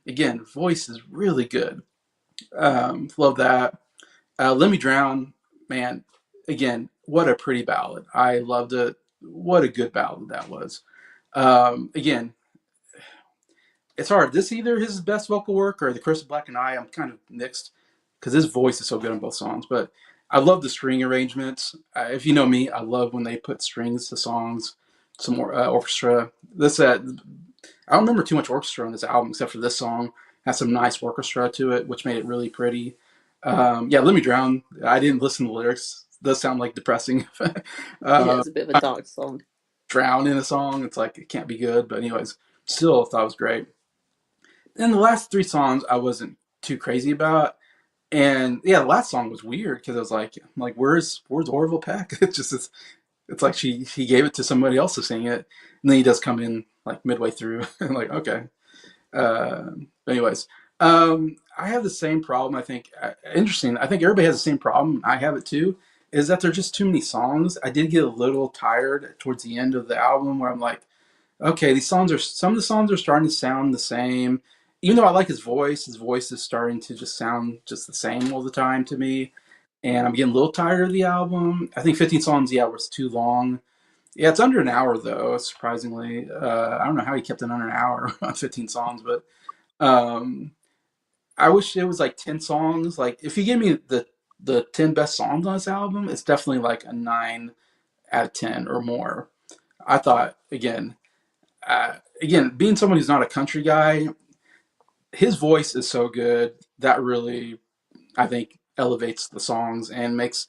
Again, voice is really good. Love that. Let Me Drown, man. Again, what a pretty ballad. I loved it. What a good ballad that was. Again, it's hard. This either his best vocal work or the Crystal Black and I. I'm kind of mixed because his voice is so good on both songs. But I love the string arrangements. If you know me, I love when they put strings to songs, some more orchestra. I don't remember too much orchestra on this album except for this song. Has some nice orchestra to it, which made it really pretty. Yeah, Let Me Drown. I didn't listen to the lyrics. It does sound like depressing. Yeah, uh, it's a bit of a dark song. Drown in a song. It's like it can't be good. But anyways, still thought it was great. And the last three songs I wasn't too crazy about. And yeah, the last song was weird because I was like, where's Orville Peck? It's like he gave it to somebody else to sing it, and then he does come in like midway through, and like okay. Uh, anyways, I have the same problem. I think interesting. I think everybody has the same problem. I have it too. Is that there are just too many songs. I did get a little tired towards the end of the album where I'm like, okay, some of the songs are starting to sound the same. Even though I like his voice is starting to just sound just the same all the time to me. And I'm getting a little tired of the album. I think 15 songs, yeah, was too long. Yeah, it's under an hour though, surprisingly. I don't know how he kept it under an hour on 15 songs, but um, I wish it was like 10 songs. Like if you give me the 10 best songs on this album, it's definitely like a 9 out of 10 or more. I thought again, being someone who's not a country guy, his voice is so good that really, I think, elevates the songs and makes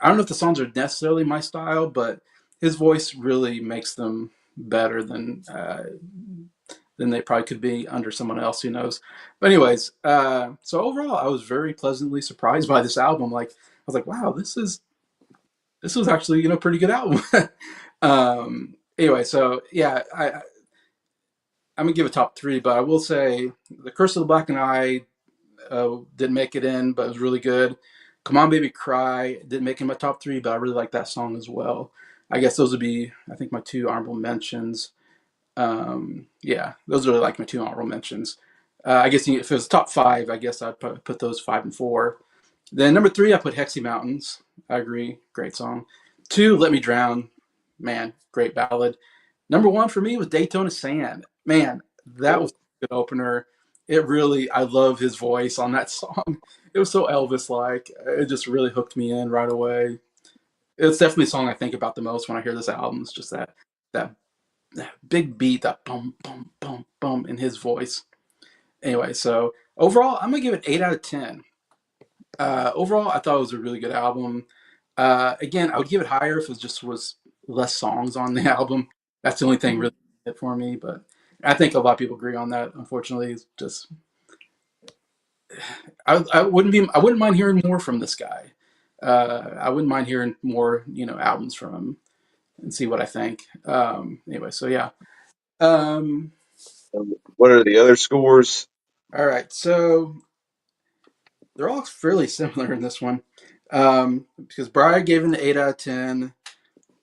I don't know if the songs are necessarily my style, but his voice really makes them better than they probably could be under someone else. Who knows? But anyways, so overall, I was very pleasantly surprised by this album. Like I was like, wow, this was actually pretty good album. Anyway, so yeah, I'm gonna give a top three, but I will say the Curse of the Black and Eye didn't make it in, but it was really good. Come On Baby Cry didn't make it in my top three, but I really like that song as well. I guess those would be, I think, my two honorable mentions. Yeah, those are like my two honorable mentions. I guess if it was top five, I guess I'd put those 5 and 4. Then number three, I put Hexy Mountains. I agree, great song. Two, Let Me Drown. Man, great ballad. Number one for me was Daytona Sand. Man, that was a good opener. It really, I love his voice on that song. It was so Elvis-like. It just really hooked me in right away. It's definitely a song I think about the most when I hear this album. It's just that big beat, that bum bum bum bum in his voice. Anyway, so overall, I'm gonna give it 8 out of 10. Overall, I thought it was a really good album. Again, I would give it higher if it just was less songs on the album. That's the only thing really hit for me. But I think a lot of people agree on that. Unfortunately, it's just I wouldn't mind hearing more from this guy. I wouldn't mind hearing more albums from him and see what I think. Anyway, so yeah. What are the other scores? All right, so they're all fairly similar in this one, because Brian gave it an 8 out of 10.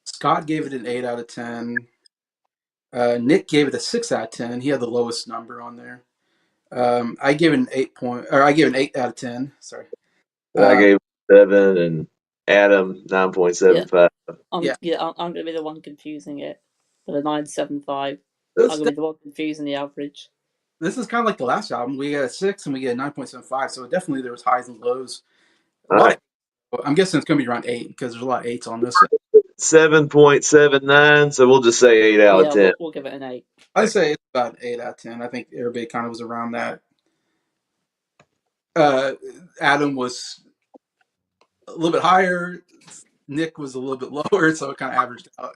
Scott gave it an 8 out of 10. Nick gave it a 6 out of 10. He had the lowest number on there. I gave it an 8 point, or I gave it an 8 out of 10. Sorry. I gave 7, and Adam 9.75. I'm gonna be the one confusing it for the 9.75. I'm gonna be the one confusing the average. This is kind of like the last album. We got a 6 and we get a 9.75. So definitely there was highs and lows. I'm guessing it's gonna be around 8 because there's a lot of 8s on this. 7.79. So we'll just say 8 out of 10. We'll give it an 8. I'd say it's about 8 out of 10. I think everybody kind of was around that. Adam was a little bit higher. Nick was a little bit lower, so it kind of averaged out.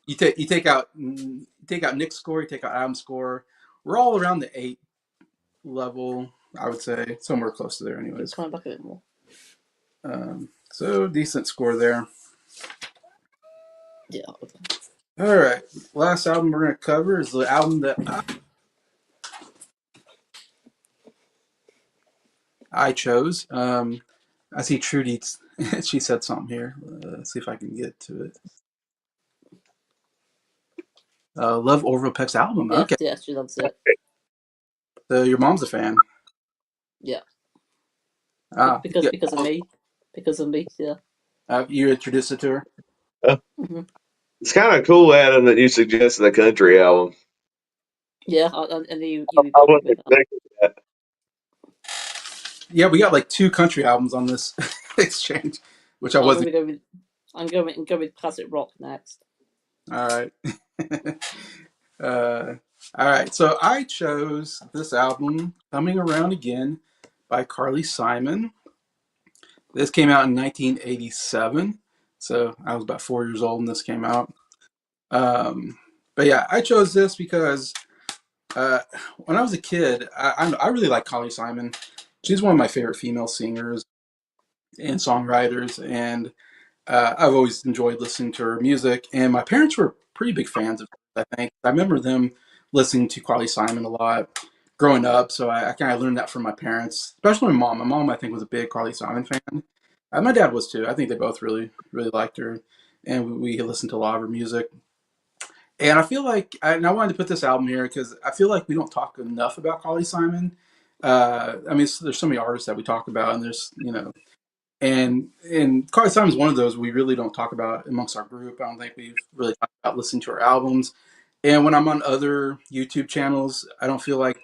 You take out Nick's score, you take out Adam's score. We're all around the 8 level, I would say, somewhere close to there, anyways. Come back a bit more. So decent score there. Yeah. All right, last album we're gonna cover is the album that I chose. I see Trudy. She said something here. Let's see if I can get to it. Love Orville Peck's album. Yeah, okay. Yeah, she loves it. So your mom's a fan. Yeah. Because of me. Because of me, yeah. You introduced it to her? It's kind of cool, Adam, that you suggested a country album. Yeah, and you I wasn't expecting that. Yeah, we got like 2 country albums on this exchange, which I wasn't. I'm going to go with classic rock next. All right. All right. So I chose this album, Coming Around Again, by Carly Simon. This came out in 1987. So I was about 4 years old when this came out. But yeah, I chose this because when I was a kid, I really like Carly Simon. She's one of my favorite female singers and songwriters, and I've always enjoyed listening to her music. And my parents were pretty big fans of her, I think. I remember them listening to Carly Simon a lot growing up, so I kind of learned that from my parents, especially my mom. My mom, I think, was a big Carly Simon fan. My dad was too. I think they both really, really liked her, and we listened to a lot of her music. And I feel like, and I wanted to put this album here because I feel like we don't talk enough about Carly Simon. I mean, there's so many artists that we talk about, and there's, and Carly Simon is one of those we really don't talk about amongst our group. I don't think we've really talked about listening to her albums. And when I'm on other YouTube channels, I don't feel like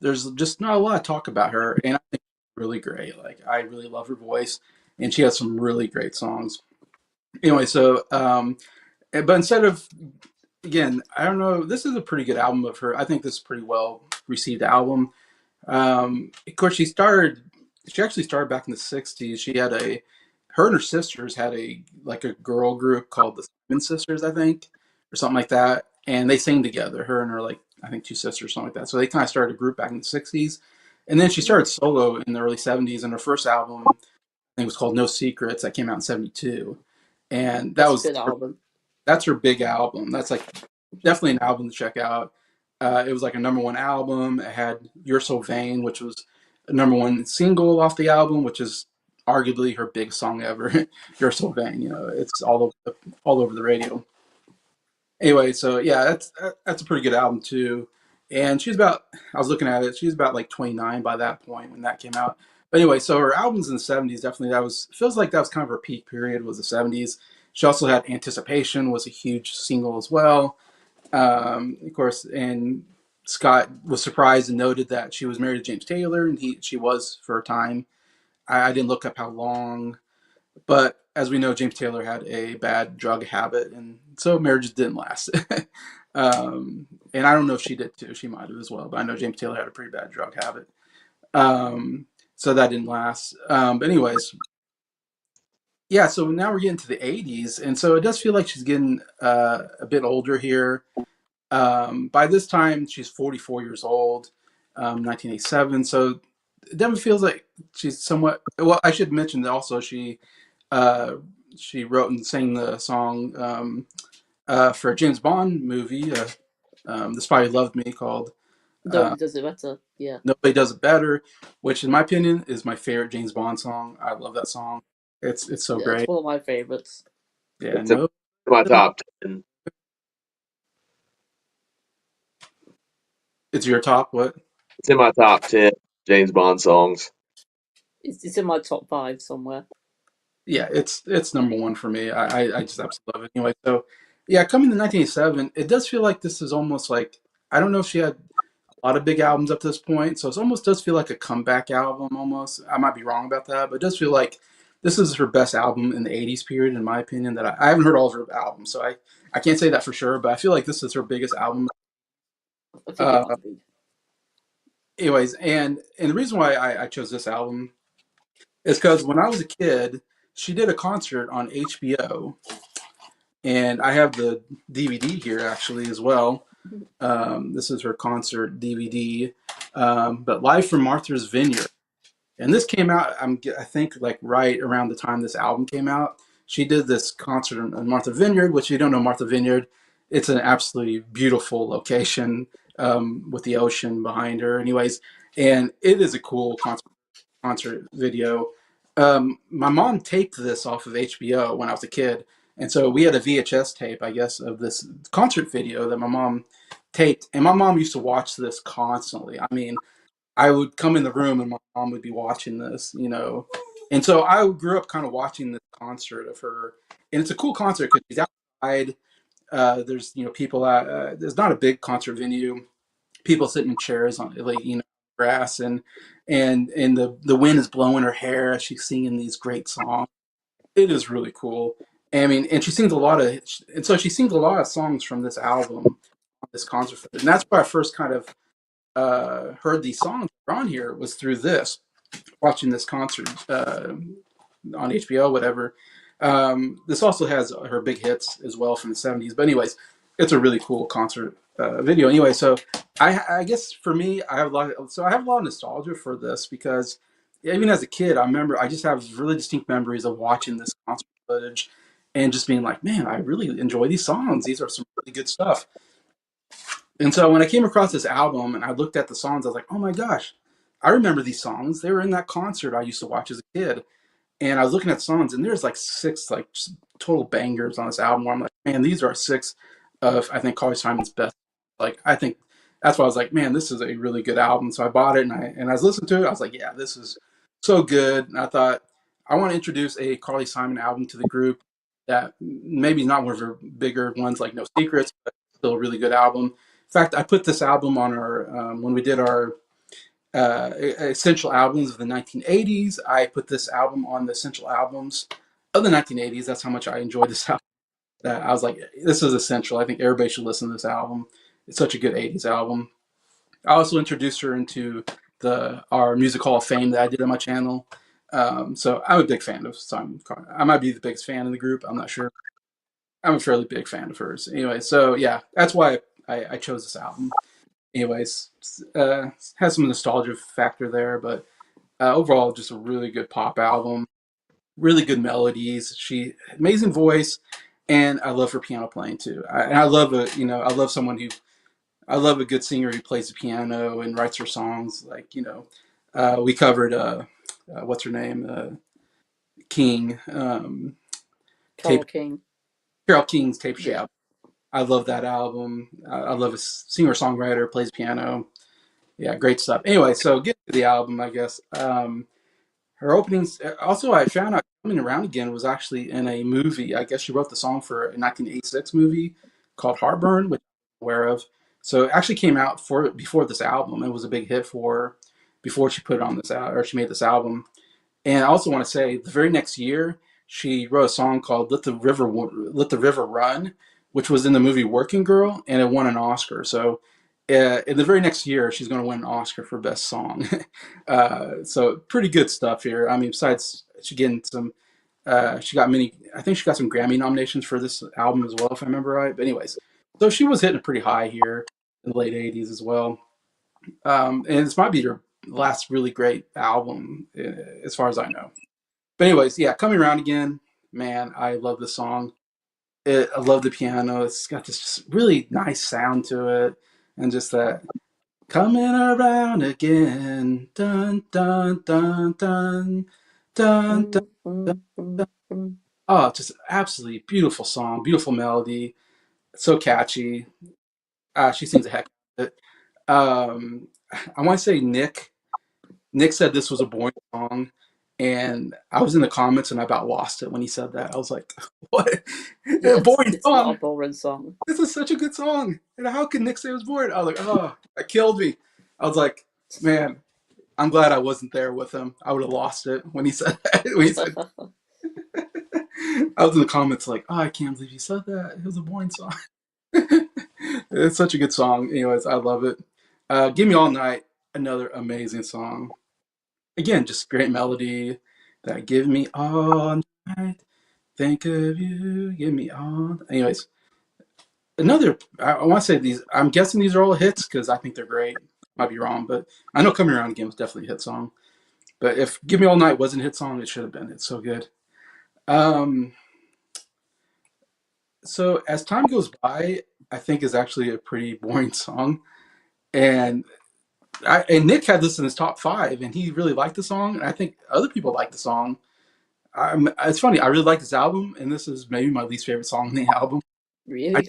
there's just not a lot of talk about her. And I think she's really great. Like, I really love her voice, and she has some really great songs. Anyway, so, but instead of, again, I don't know, this is a pretty good album of her. I think this is a pretty well received album. Of course, she actually started back in the 60s. She had her and her sisters had a girl group called the Simon Sisters, I think, or something like that, and they sang together. Her and her I think two sisters, something like that. So they kind of started a group back in the '60s, and then she started solo in the early '70s. And her first album, I think, was called No Secrets, that came out in '72, and That's a good album. that's her big album. That's like definitely an album to check out. It was like a number one album. It had "You're So Vain," which was a number one single off the album, which is arguably her big song ever. "You're So Vain," it's all over the radio. Anyway, so yeah, that's a pretty good album too. And I was looking at it, she's about like 29 by that point when that came out. But anyway, so her albums in the '70s, definitely feels like that was kind of her peak period, was the '70s. She also had "Anticipation" was a huge single as well. Of course, and Scott was surprised and noted that she was married to James Taylor, and she was for a time. I didn't look up how long, but as we know, James Taylor had a bad drug habit, and so marriages didn't last. And I don't know if she did too. She might have as well, but I know James Taylor had a pretty bad drug habit. So that didn't last. But anyways, yeah. So now we're getting to the '80s, and so it does feel like she's getting a bit older here. By this time, she's 44 years old, 1987. So it definitely feels like she's somewhat. Well, I should mention that also uh, she wrote and sang the song for a James Bond movie, "The Spy Who Loved Me," called Nobody does it better. Yeah. "Nobody Does It Better," which, in my opinion, is my favorite James Bond song. I love that song. It's so Yeah, it's great. one of my favorites. Yeah, It's in my top 10. it's your top what? It's in my top 10 James Bond songs. It's in my top 5 somewhere. Yeah, it's number one for me. I just absolutely love it. Anyway, so yeah, coming to 1987, it does feel like this is almost like, I don't know if she had a lot of big albums up to this point, so it almost does feel like a comeback album almost. I might be wrong about that, but it does feel like this is her best album in the '80s period, in my opinion. That I haven't heard all of her albums, so I can't say that for sure, but I feel like this is her biggest album. I think it Uh, might be. anyways, and the reason why I chose this album is because when I was a kid, she did a concert on HBO, and I have the DVD here actually as well. This is her concert DVD, but Live from Martha's Vineyard. And this came out, I think, like right around the time this album came out. She did this concert on Martha Vineyard, which, if you don't know Martha Vineyard, it's an absolutely beautiful location with the ocean behind her. Anyways, and it is a cool concert video. My mom taped this off of HBO when I was a kid, and so we had a VHS tape, I guess, of this concert video that my mom taped, and my mom used to watch this constantly. I mean, I would come in the room and my mom would be watching this. And so I grew up kind of watching this concert of her, and it's a cool concert because she's outside. There's people at. There's not a big concert venue. People sitting in chairs on like grass, and the wind is blowing her hair as she's singing these great songs. It is really cool. I mean, and she sings a lot of songs from this album on this concert, and that's where I first kind of heard these songs on here, was through this, watching this concert on HBO, whatever. This also has her big hits as well from the '70s. But anyways, it's a really cool concert video. Anyway, so I guess for me, I have a lot of nostalgia for this because even as a kid, I remember I just have really distinct memories of watching this concert footage and just being like, man, I really enjoy these songs. These are some really good stuff. And so when I came across this album and I looked at the songs, I was like, oh my gosh, I remember these songs. They were in that concert I used to watch as a kid. And I was looking at songs, and there's like six like just total bangers on this album where I'm like, man, these are six of, I think, Carly Simon's best. Like, I think that's why I was like, man, this is a really good album. So I bought it, and I was listening to it. I was like, yeah, this is so good. And I thought I want to introduce a Carly Simon album to the group that maybe not one of her bigger ones like No Secrets, but still a really good album. In fact, I put this album on our when we did our essential albums of the 1980s. I put this album on the essential albums of the 1980s. That's how much I enjoyed this album. That I was like, this is essential. I think everybody should listen to this album. It's such a good '80s album. I also introduced her into our Music Hall of Fame that I did on my channel. So I'm a big fan of Simon Connor. I might be the biggest fan in the group. I'm not sure. I'm a fairly big fan of hers. Anyway, so yeah, that's why I chose this album. Anyways, has some nostalgia factor there, but overall, just a really good pop album. Really good melodies. She amazing voice, and I love her piano playing too. And I love I love someone who I love a good singer who plays the piano and writes her songs. Like we covered what's her name, King, Carole tape King. Carole King's tape. Yeah. I love that album. I love a singer songwriter plays piano. Yeah, great stuff. Anyway, so get to the album, I guess. Her openings. Also, I found out Coming Around Again was actually in a movie. I guess she wrote the song for a 1986 movie called Heartburn, which I'm aware of. So it actually came out before this album. It was a big hit for her before she put it on this out or she made this album. And I also want to say the very next year, she wrote a song called Let the River Run," which was in the movie Working Girl, and it won an Oscar. So in the very next year, she's going to win an Oscar for Best Song. So pretty good stuff here. I mean, besides she getting some, she got many. I think she got some Grammy nominations for this album as well, if I remember right. But anyways, so she was hitting it pretty high here in the late '80s as well. And this might be her last really great album, as far as I know. But anyways, yeah, Coming Around Again, man, I love the song. I love the piano. It's got this just really nice sound to it, and just that coming around again, dun dun dun dun dun dun. Oh, just absolutely beautiful song, beautiful melody, so catchy. She sings a heck of it. I want to say Nick said this was a boring song, and I was in the comments and I about lost it when he said that. I was like, "What? A boring It's not a song? boring song. This is such a good song, and how can Nick say it was boring?" I was like, "Oh, that killed me." I was like, "Man, I'm glad I wasn't there with him. I would have lost it when he said that." I was in the comments like, "Oh, I can't believe he said that. It was a boring song." It's such a good song. Anyways, I love it. "Give Me All Night," another amazing song. Again, just great melody. That "Give Me All Night, think of you, give me all." Anyways, another. I want to say these. I'm guessing these are all hits because I think they're great. Might be wrong, but I know "Coming Around Again" was definitely a hit song. But if "Give Me All Night" wasn't a hit song, it should have been. It's so good. Um, so as time goes by, I think is actually a pretty boring song, and Nick had this in his top five, and he really liked the song, and I think other people like the song. It's funny. I really like this album, and this is maybe my least favorite song in the album. I, Really?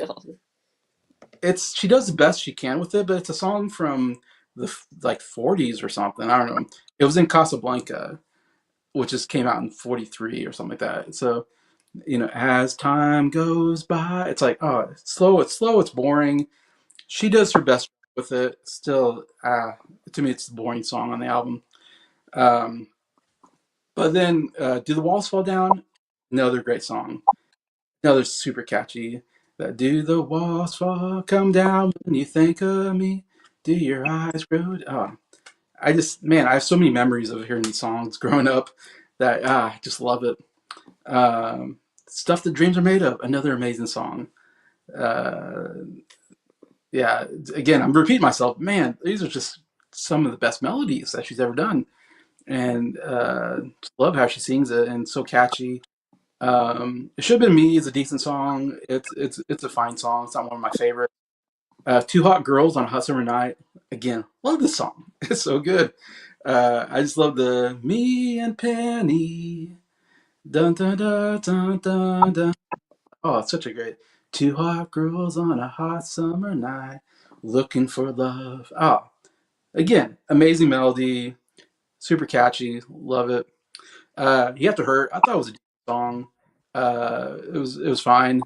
she does the best she can with it, but it's a song from the like '40s or something. I don't know. It was in Casablanca, which just came out in '43 or something like that. So as time goes by, it's like, oh, it's slow, it's boring. She does her best with it. Still, to me, it's the boring song on the album. Um, but then, "Do the Walls Fall Down?" Another great song. Another super catchy. That "Do the walls fall come down when you think of me? Do your eyes grow?" Oh, I have so many memories of hearing these songs growing up that I just love it. "Stuff That Dreams Are Made Of," another amazing song. Uh, yeah, again, I'm repeating myself. Man, these are just some of the best melodies that she's ever done, and just love how she sings it and so catchy. "It Should Have Been Me" is a decent song. It's a fine song. It's not one of my favorites. "Two Hot Girls on a Hot Summer Night." Again, love this song. It's so good. I just love the "Me and Penny." Dun dun dun dun dun dun. Oh, it's such a great. "Two hot girls on a hot summer night, looking for love." Oh, again, amazing melody, super catchy. Love it. "You Have to Hurt." I thought it was a decent song. It was fine.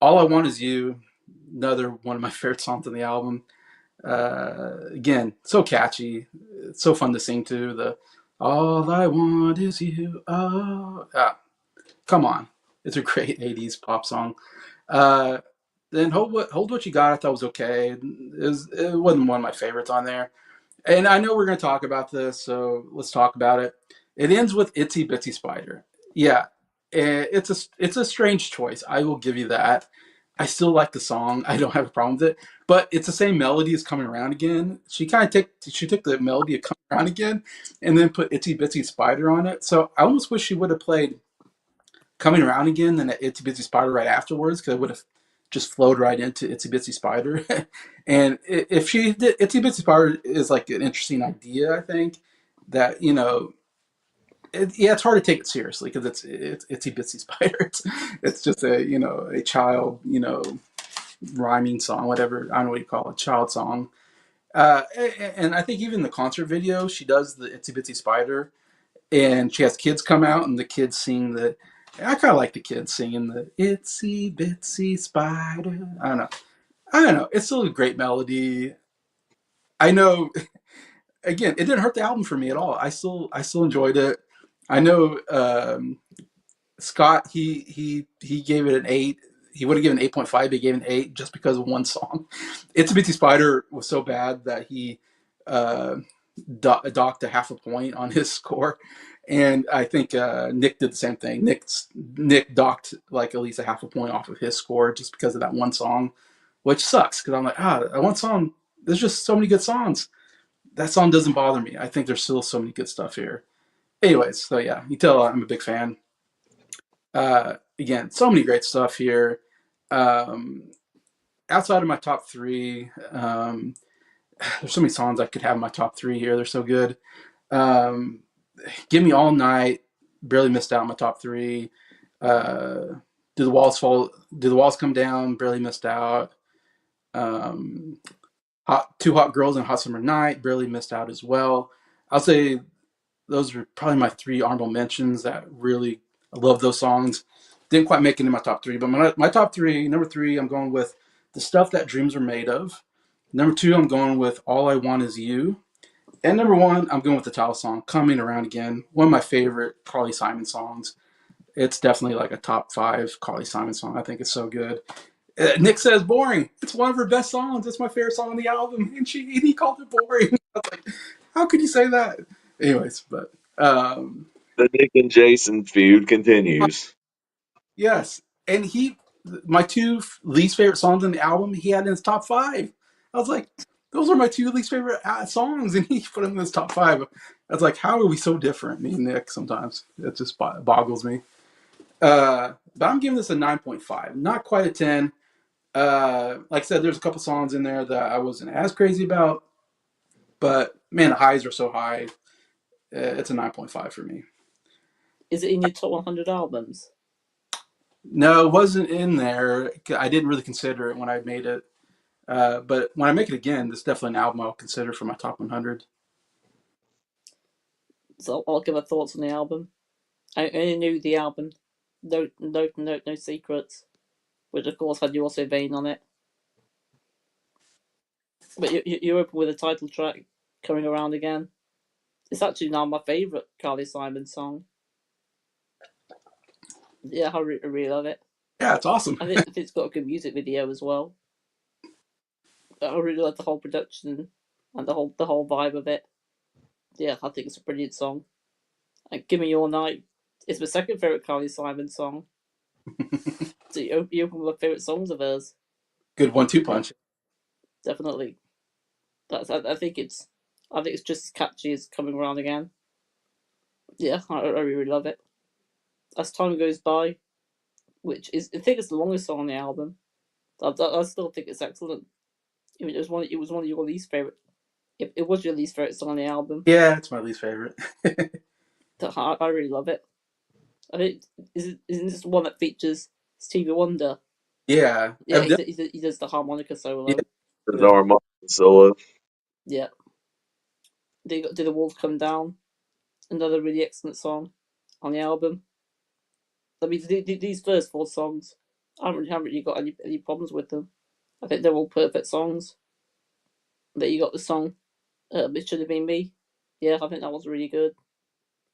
"All I Want Is You," another one of my favorite songs on the album. Again, so catchy. It's so fun to sing to. The "All I Want Is You." Oh, come on. It's a great '80s pop song. Uh, then Hold What You Got," I thought was okay. It wasn't one of my favorites on there. And I know we're going to talk about this, so let's talk about it. It ends with Itsy Bitsy Spider. Yeah, it's a strange choice. I will give you that. I still like the song. I don't have a problem with it, but it's the same melody as Coming Around Again. She took the melody of Coming Around Again and then put Itsy Bitsy Spider on it. So I almost wish she would have played Coming Around Again than Itsy Bitsy Spider right afterwards, because it would have just flowed right into Itsy Bitsy Spider. And if she did, Itsy Bitsy Spider is like an interesting idea. I think that yeah, it's hard to take it seriously because it's Itsy Bitsy Spider. It's just a child rhyming song, whatever, I don't know what you call it, child song. And I think even the concert video, she does the Itsy Bitsy Spider, and she has kids come out, and the kids sing the. I kind of like the kids singing the Itsy Bitsy Spider. I don't know. It's still a great melody. I know. Again, it didn't hurt the album for me at all. I still enjoyed it. I know Scott. He gave it an 8. He would have given 8.5, but he gave it an 8 just because of one song. Itsy Bitsy Spider was so bad that he uh, docked a half a point on his score, and I think Nick did the same thing. Nick docked like at least a half a point off of his score just because of that one song, which sucks because I'm like, that one song. There's just so many good songs. That song doesn't bother me. I think there's still so many good stuff here. Anyways, so yeah, you tell I'm a big fan. Again, so many great stuff here. Um, Outside of my top three, there's so many songs I could have in my top three here. They're so good. Um, Give Me All Night, barely missed out on my top three. Uh, Do the Walls Fall? Do the Walls Come Down? Barely missed out. Um, Two Hot Girls and Hot Summer Night, barely missed out as well. I'll say those are probably my three honorable mentions that really I love those songs. Didn't quite make it in my top three, but my top three, number three, I'm going with The Stuff That Dreams Are Made Of. Number two, I'm going with All I Want Is You. And number one, I'm going with the title song, Coming Around Again. One of my favorite Carly Simon songs. It's definitely like a top five Carly Simon song. I think it's so good. Nick says boring. It's one of her best songs. It's my favorite song on the album, and he called it boring. I was like, how could you say that? Anyways, but The Nick and Jason feud continues. yes, and my two least favorite songs on the album, he had in his top five. I was like, those are my two least favorite songs, and he put them in his top five. I was like, how are we so different, me and Nick? Sometimes it just boggles me. But I'm giving this a 9.5, not quite a 10. Like I said, there's a couple songs in there that I wasn't as crazy about, but man, the highs are so high. It's a 9.5 for me. Is it in your top 100 albums? No, it wasn't in there. I didn't really consider it when I made it. But when I make it again, this is definitely an album I'll consider for my top 100. So I'll give my thoughts on the album. I only knew the album, No Secrets, which of course had You Also Vain on it. But you open with a title track, Coming Around Again. It's actually now my favourite Carly Simon song. Yeah, I really love it. Yeah, it's awesome. I think it's got a good music video as well. I really like the whole production and the whole vibe of it. Yeah, I think it's a brilliant song. And Give Me Your Night is my second favourite Carly Simon song. So you open with my favourite songs of hers. Good 1-2 punch. Definitely. I think it's just as catchy as Coming Around Again. Yeah, I really love it. As Time Goes By, which is I think it's the longest song on the album. I still think it's excellent. I mean, it was one of your least favorite. It was your least favorite song on the album. Yeah, it's my least favorite. I really love it. I think isn't this the one that features Stevie Wonder? Yeah. Yeah, he does the harmonica solo. Yeah. The harmonica solo. Yeah. Did the Walls Come Down? Another really excellent song on the album. I mean, these first four songs, I haven't really got any problems with them. I think they're all perfect songs. That you got the song, It Should Have Been Me. Yeah, I think that was really good.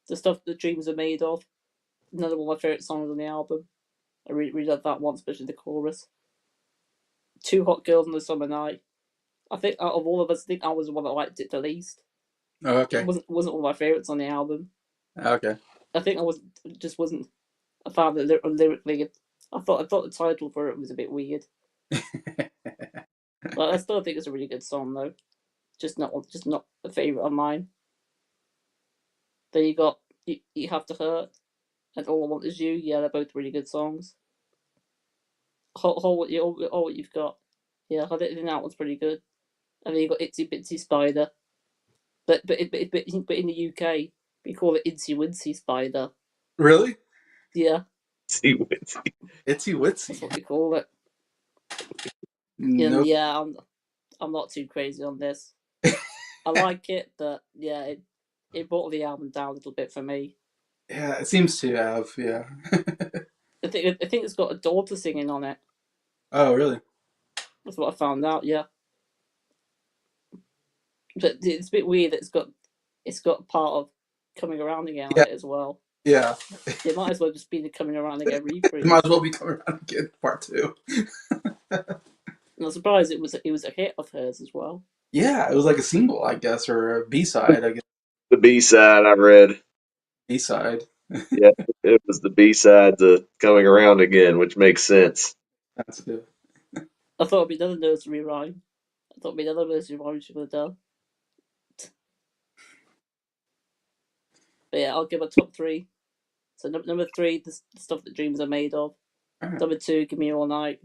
The stuff the dreams are made of. Another one of my favourite songs on the album. I really love that one, especially the chorus. Two Hot Girls on the Summer Night. I think out of all of us, I think I was the one that liked it the least. Oh, okay. It wasn't one of my favourites on the album, Okay. I think I wasn't a fan of it lyrically. I thought the title for it was a bit weird. But I still think it's a really good song though. Just not a favorite of mine. Then you got you have to hurt and all I want is you. Yeah, they're both really good songs. All what you've got. Yeah, I think that one's pretty good. And then you got Itsy Bitsy Spider, but in the UK we call it Itsy Wincy Spider. Really? Yeah, See Witsy. Itsy that's Witsy. what we call it. And Nope. yeah, I'm not too crazy on this. I like it, but yeah, it brought the album down a little bit for me. Yeah, it seems to have. Yeah. I think it's got a daughter singing on it. Oh, really? That's what I found out. Yeah, but it's a bit weird that it's got part of Coming Around Again on Yeah. it as well. Yeah. It might as well just be the Coming Around Again It reprise. might as well be coming around again, part two. And I'm surprised it was a hit of hers as well. Yeah, it was like a single, I guess, or a B side. I guess The B side I read. B side. Yeah, it was the B side to Coming Around Again, which makes sense. That's good. I thought it'd be another nursery rhyme. I thought it'd be another nursery rhyme she would have done. But yeah, I'll give a top three. So number three, the stuff that dreams are made of. Right. Number two, Give Me All Night.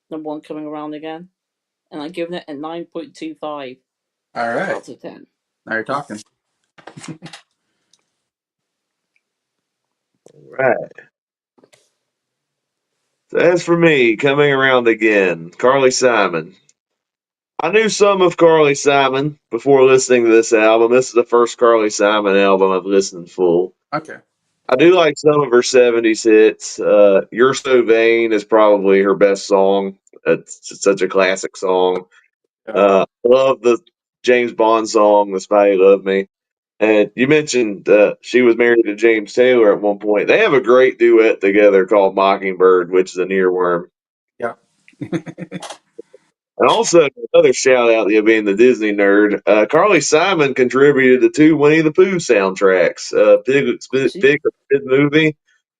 Number one, Coming Around Again. And I'm giving it a 9.25 All right. out of 10. Now you're talking. Right. So as for me, Coming Around Again, Carly Simon. I knew some of Carly Simon before listening to this album. This is the first Carly Simon album I've listened full. Okay. I do like some of her 70s hits. You're So Vain is probably her best song. It's such a classic song. Yeah. I love the James Bond song, The Spy Who Loved Me. And you mentioned she was married to James Taylor at one point. They have a great duet together called Mockingbird, which is an earworm. Yeah. And also, another shout out, you being the Disney nerd, Carly Simon contributed to two Winnie the Pooh soundtracks, Pig movie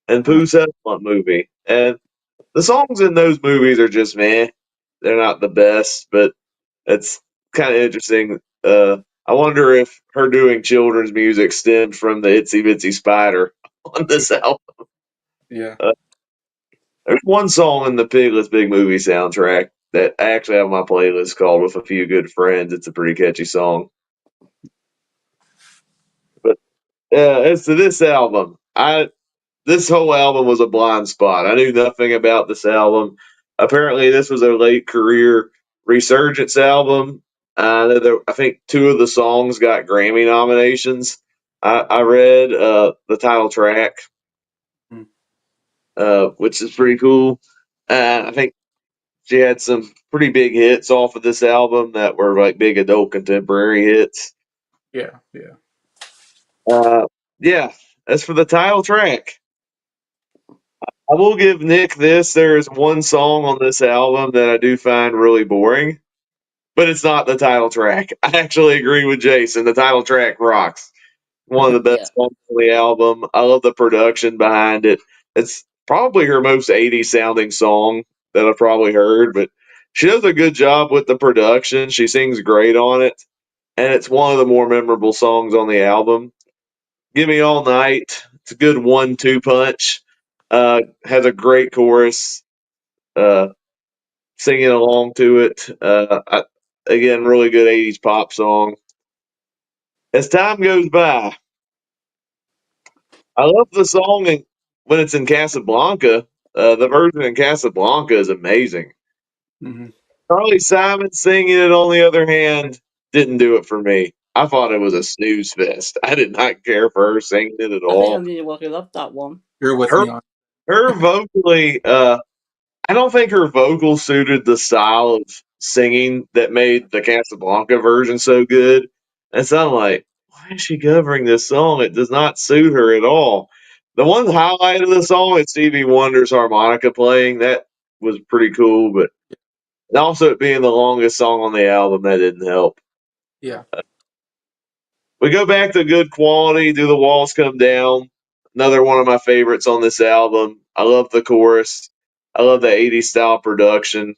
and Oh, Pooh's Elephant movie. And the songs in those movies are just meh. They're not the best, but it's kind of interesting. I wonder if her doing children's music stemmed from the Itsy Bitsy Spider on this album. yeah. There's one song in the Piglet's Big Movie soundtrack that I actually have on my playlist called With a Few Good Friends. It's a pretty catchy song. But as to this album, this whole album was a blind spot. I knew nothing about this album. Apparently, this was a late career resurgence album. I think two of the songs got Grammy nominations. I read the title track, Hmm. which is pretty cool. I think she had some pretty big hits off of this album that were like big adult contemporary hits. Yeah. Yeah. Yeah, as for the title track, I will give Nick this. There is one song on this album that I do find really boring, but it's not the title track. I actually agree with Jason. The title track rocks. One of the Yeah. best songs on the album. I love the production behind it. It's probably her most 80s sounding song that I've probably heard, but she does a good job with the production. She sings great on it, and it's one of the more memorable songs on the album. Give Me All Night. It's a good 1-2 punch. Has a great chorus. Uh, Singing along to it. Again, really good 80s pop song. As time goes by, I love the song when it's in Casablanca. The version in Casablanca is amazing. Hmm. Carly Simon singing it, on the other hand, didn't do it for me. I thought it was a snooze fest. I did not care for her singing it at I think I all. need to work love that one. You're with Her me on. her vocally, I don't think her vocal suited the style of singing that made the Casablanca version so good. And so I'm like, why is she covering this song? It does not suit her at all. The one highlight of the song is Stevie Wonder's harmonica playing. That was pretty cool, but and also it being the longest song on the album, that didn't help. Yeah. we go back to good quality. Do the walls come down? Another one of my favorites on this album. I love the chorus. I love the 80s style production.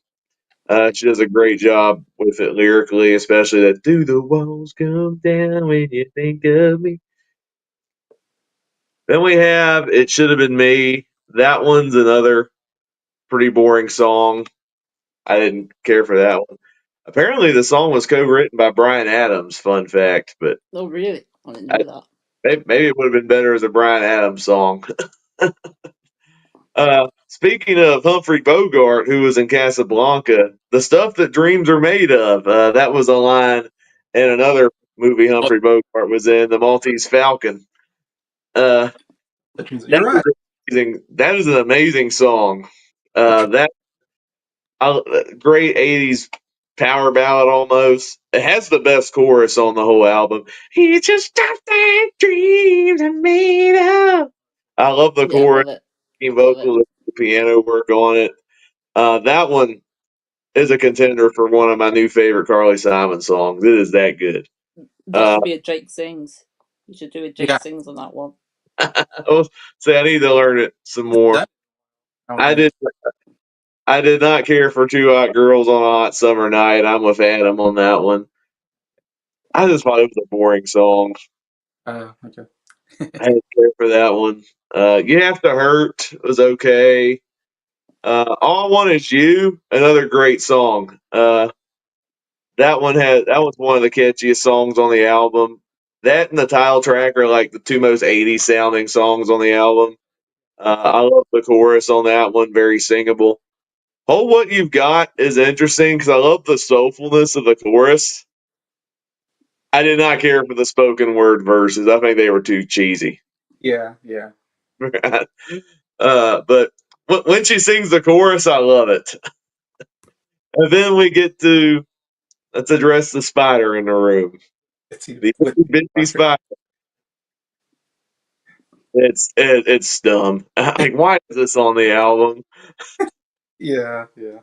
She does a great job with it lyrically, especially that "Do the walls come down when you think of me?" Then we have "It Should Have Been Me." That one's another pretty boring song. I didn't care for that one. Apparently, the song was co-written by Bryan Adams. Fun fact, but Oh, really? I didn't I, know maybe it would have been better as a Bryan Adams song. Speaking of Humphrey Bogart, who was in Casablanca, the stuff that dreams are made of. That was a line in another movie Humphrey Bogart was in, The Maltese Falcon. Uh, You're right. amazing. That is an amazing song. That great '80s power ballad almost. It has the best chorus on the whole album. It's just stuff that dreams are made of. I love the that. Yeah, chorus, love it. Love it. vocals, the piano work on it. That one is a contender for one of my new favorite Carly Simon songs. It is that good. That should be a Jake Sings. You should do a Jake Yeah. Sings on that one. I'll say I need to learn it some more. That, I don't I think. did. I did not care for Two Hot Girls on a Hot Summer Night. I'm with Adam on that one. I just thought it was a boring song. Okay. I didn't care for that one. You Have to Hurt was okay. All I Want Is You, another great song. That was one of the catchiest songs on the album. That and the title track are like the two most 80s sounding songs on the album. I love the chorus on that one, very singable. Hold What You've Got is interesting because I love the soulfulness of the chorus. I did not care for the spoken word verses. I think they were too cheesy. Yeah. Yeah. But when she sings the chorus, I love it. And then we get to let's address the spider in the room. It's you The with bitchy spider. It's dumb. Like, why is this on the album? Yeah. Yeah.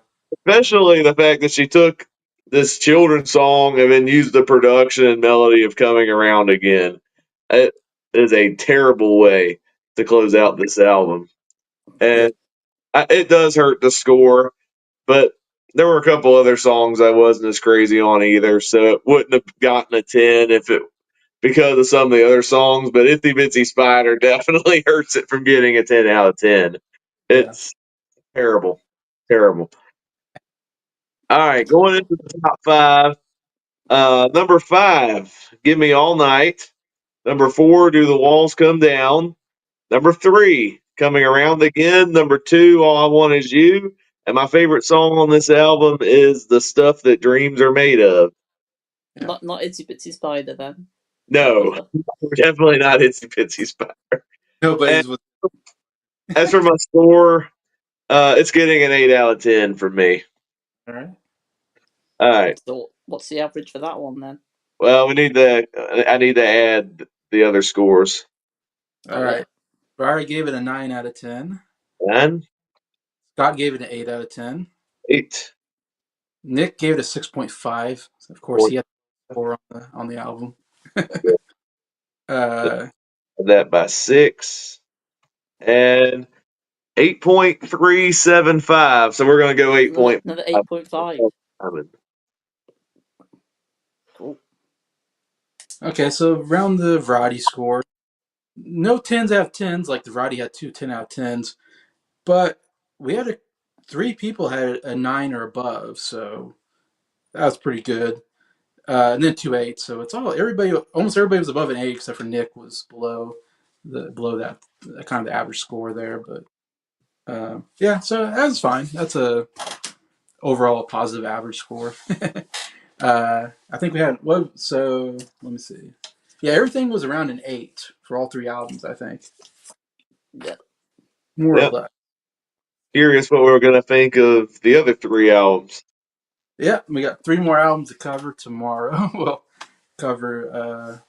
Especially the fact that she took this children's song and then used the production and melody of "Coming Around Again." It is a terrible way to close out this album, Yeah. and it does hurt the score. But there were a couple other songs I wasn't as crazy on either, so it wouldn't have gotten a 10 if it because of some of the other songs. But Itsy Bitsy Spider definitely hurts it from getting a 10 out of 10. Yeah. It's terrible, terrible. All right, going into the top five. Number five, Give Me All Night. Number four, Do the Walls Come Down. Number three, Coming Around Again. Number two, All I Want Is You. And my favorite song on this album is The Stuff That Dreams Are Made of. Yeah. Not Itsy Bitsy Spider then. That No, other. definitely not Itsy Bitsy Spider. And Nobody's with. as for my score, it's getting an 8 out of 10 from me. All right. All right. So what's the average for that one then? Well, I need to add the other scores. All right. Barry gave it a 9 out of 10. 9, Scott gave it an 8 out of 10. 8, Nick gave it a 6.5. Of course, 4. he had a 4 on the album. uh, That by 6. And 8.375. So we're going to go 8.5. Another 8.5. Cool. okay, so around the variety score, no 10s out of 10s, like the variety had two 10 out of 10s, but we had three people had a 9 or above, so that was pretty good. And then two 8s, so it's almost everybody was above an 8 except for Nick was below that kind of the average score there, but yeah, so that was fine. That's a overall positive average score. I think we had what? So let me see. Yeah, everything was around an 8 for all three albums. I think Yeah. more Yep. or less. Curious what we're going to think of the other three albums. Yeah, we got three more albums to cover tomorrow. we'll cover.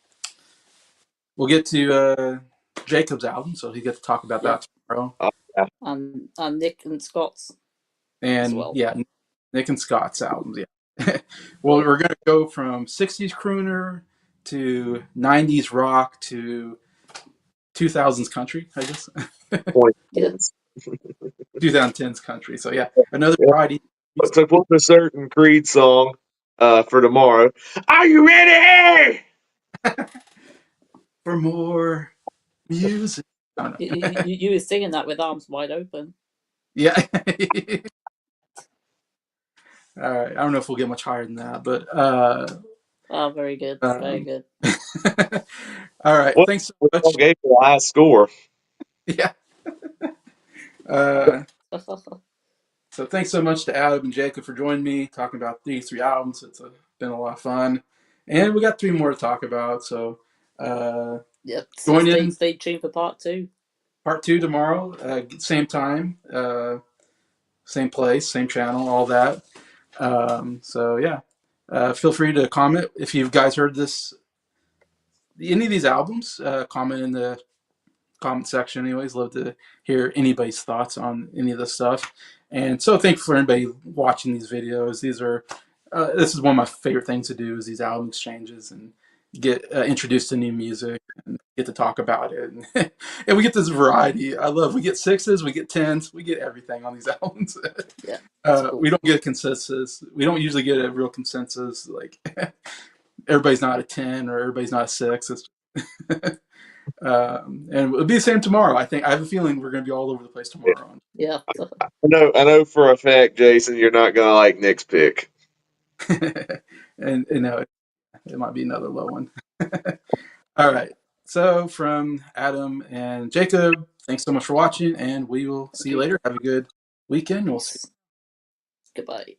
We'll get to Jacob's album, so he gets to talk about that tomorrow. Yeah. And Nick and Scott's And as well. yeah, Nick and Scott's albums. Yeah. Well, we're gonna go from '60s crooner to 90s rock to 2000s country, I guess. Yeah. 2010s country. So yeah, another variety. So what's a certain Creed song for tomorrow? Are you ready? For more music. I don't know. You were singing that with arms wide open. Yeah. All right. I don't know if we'll get much higher than that, but Oh, very good. Very good. all right. What Thanks so song much. gave you the high score? Yeah. So thanks so much to Adam and Jacob for joining me, talking about these 3 albums. It's been a lot of fun. And we got 3 more to talk about. So Yep. join in Stay tuned for part 2. part 2 tomorrow, same time, same place, same channel, all that. So yeah, feel free to comment if you guys heard any of these albums. Comment in the comment section. Anyways, love to hear anybody's thoughts on any of this stuff. And so thankful for anybody watching these videos. This is one of my favorite things to do, is these album exchanges and get introduced to new music and get to talk about it. And we get this variety. We get 6s, we get 10s, we get everything on these albums. Yeah. Cool. We don't get a consensus. We don't usually get a real consensus. Like everybody's not a 10 or everybody's not a 6. And it'll be the same tomorrow. I have a feeling we're going to be all over the place tomorrow. Yeah. I know for a fact, Jason, you're not gonna like Nick's pick. and no, it might be another low one. All right. So from Adam and Jacob, thanks so much for watching, and we will see you later. Have a good weekend. We'll see. Goodbye.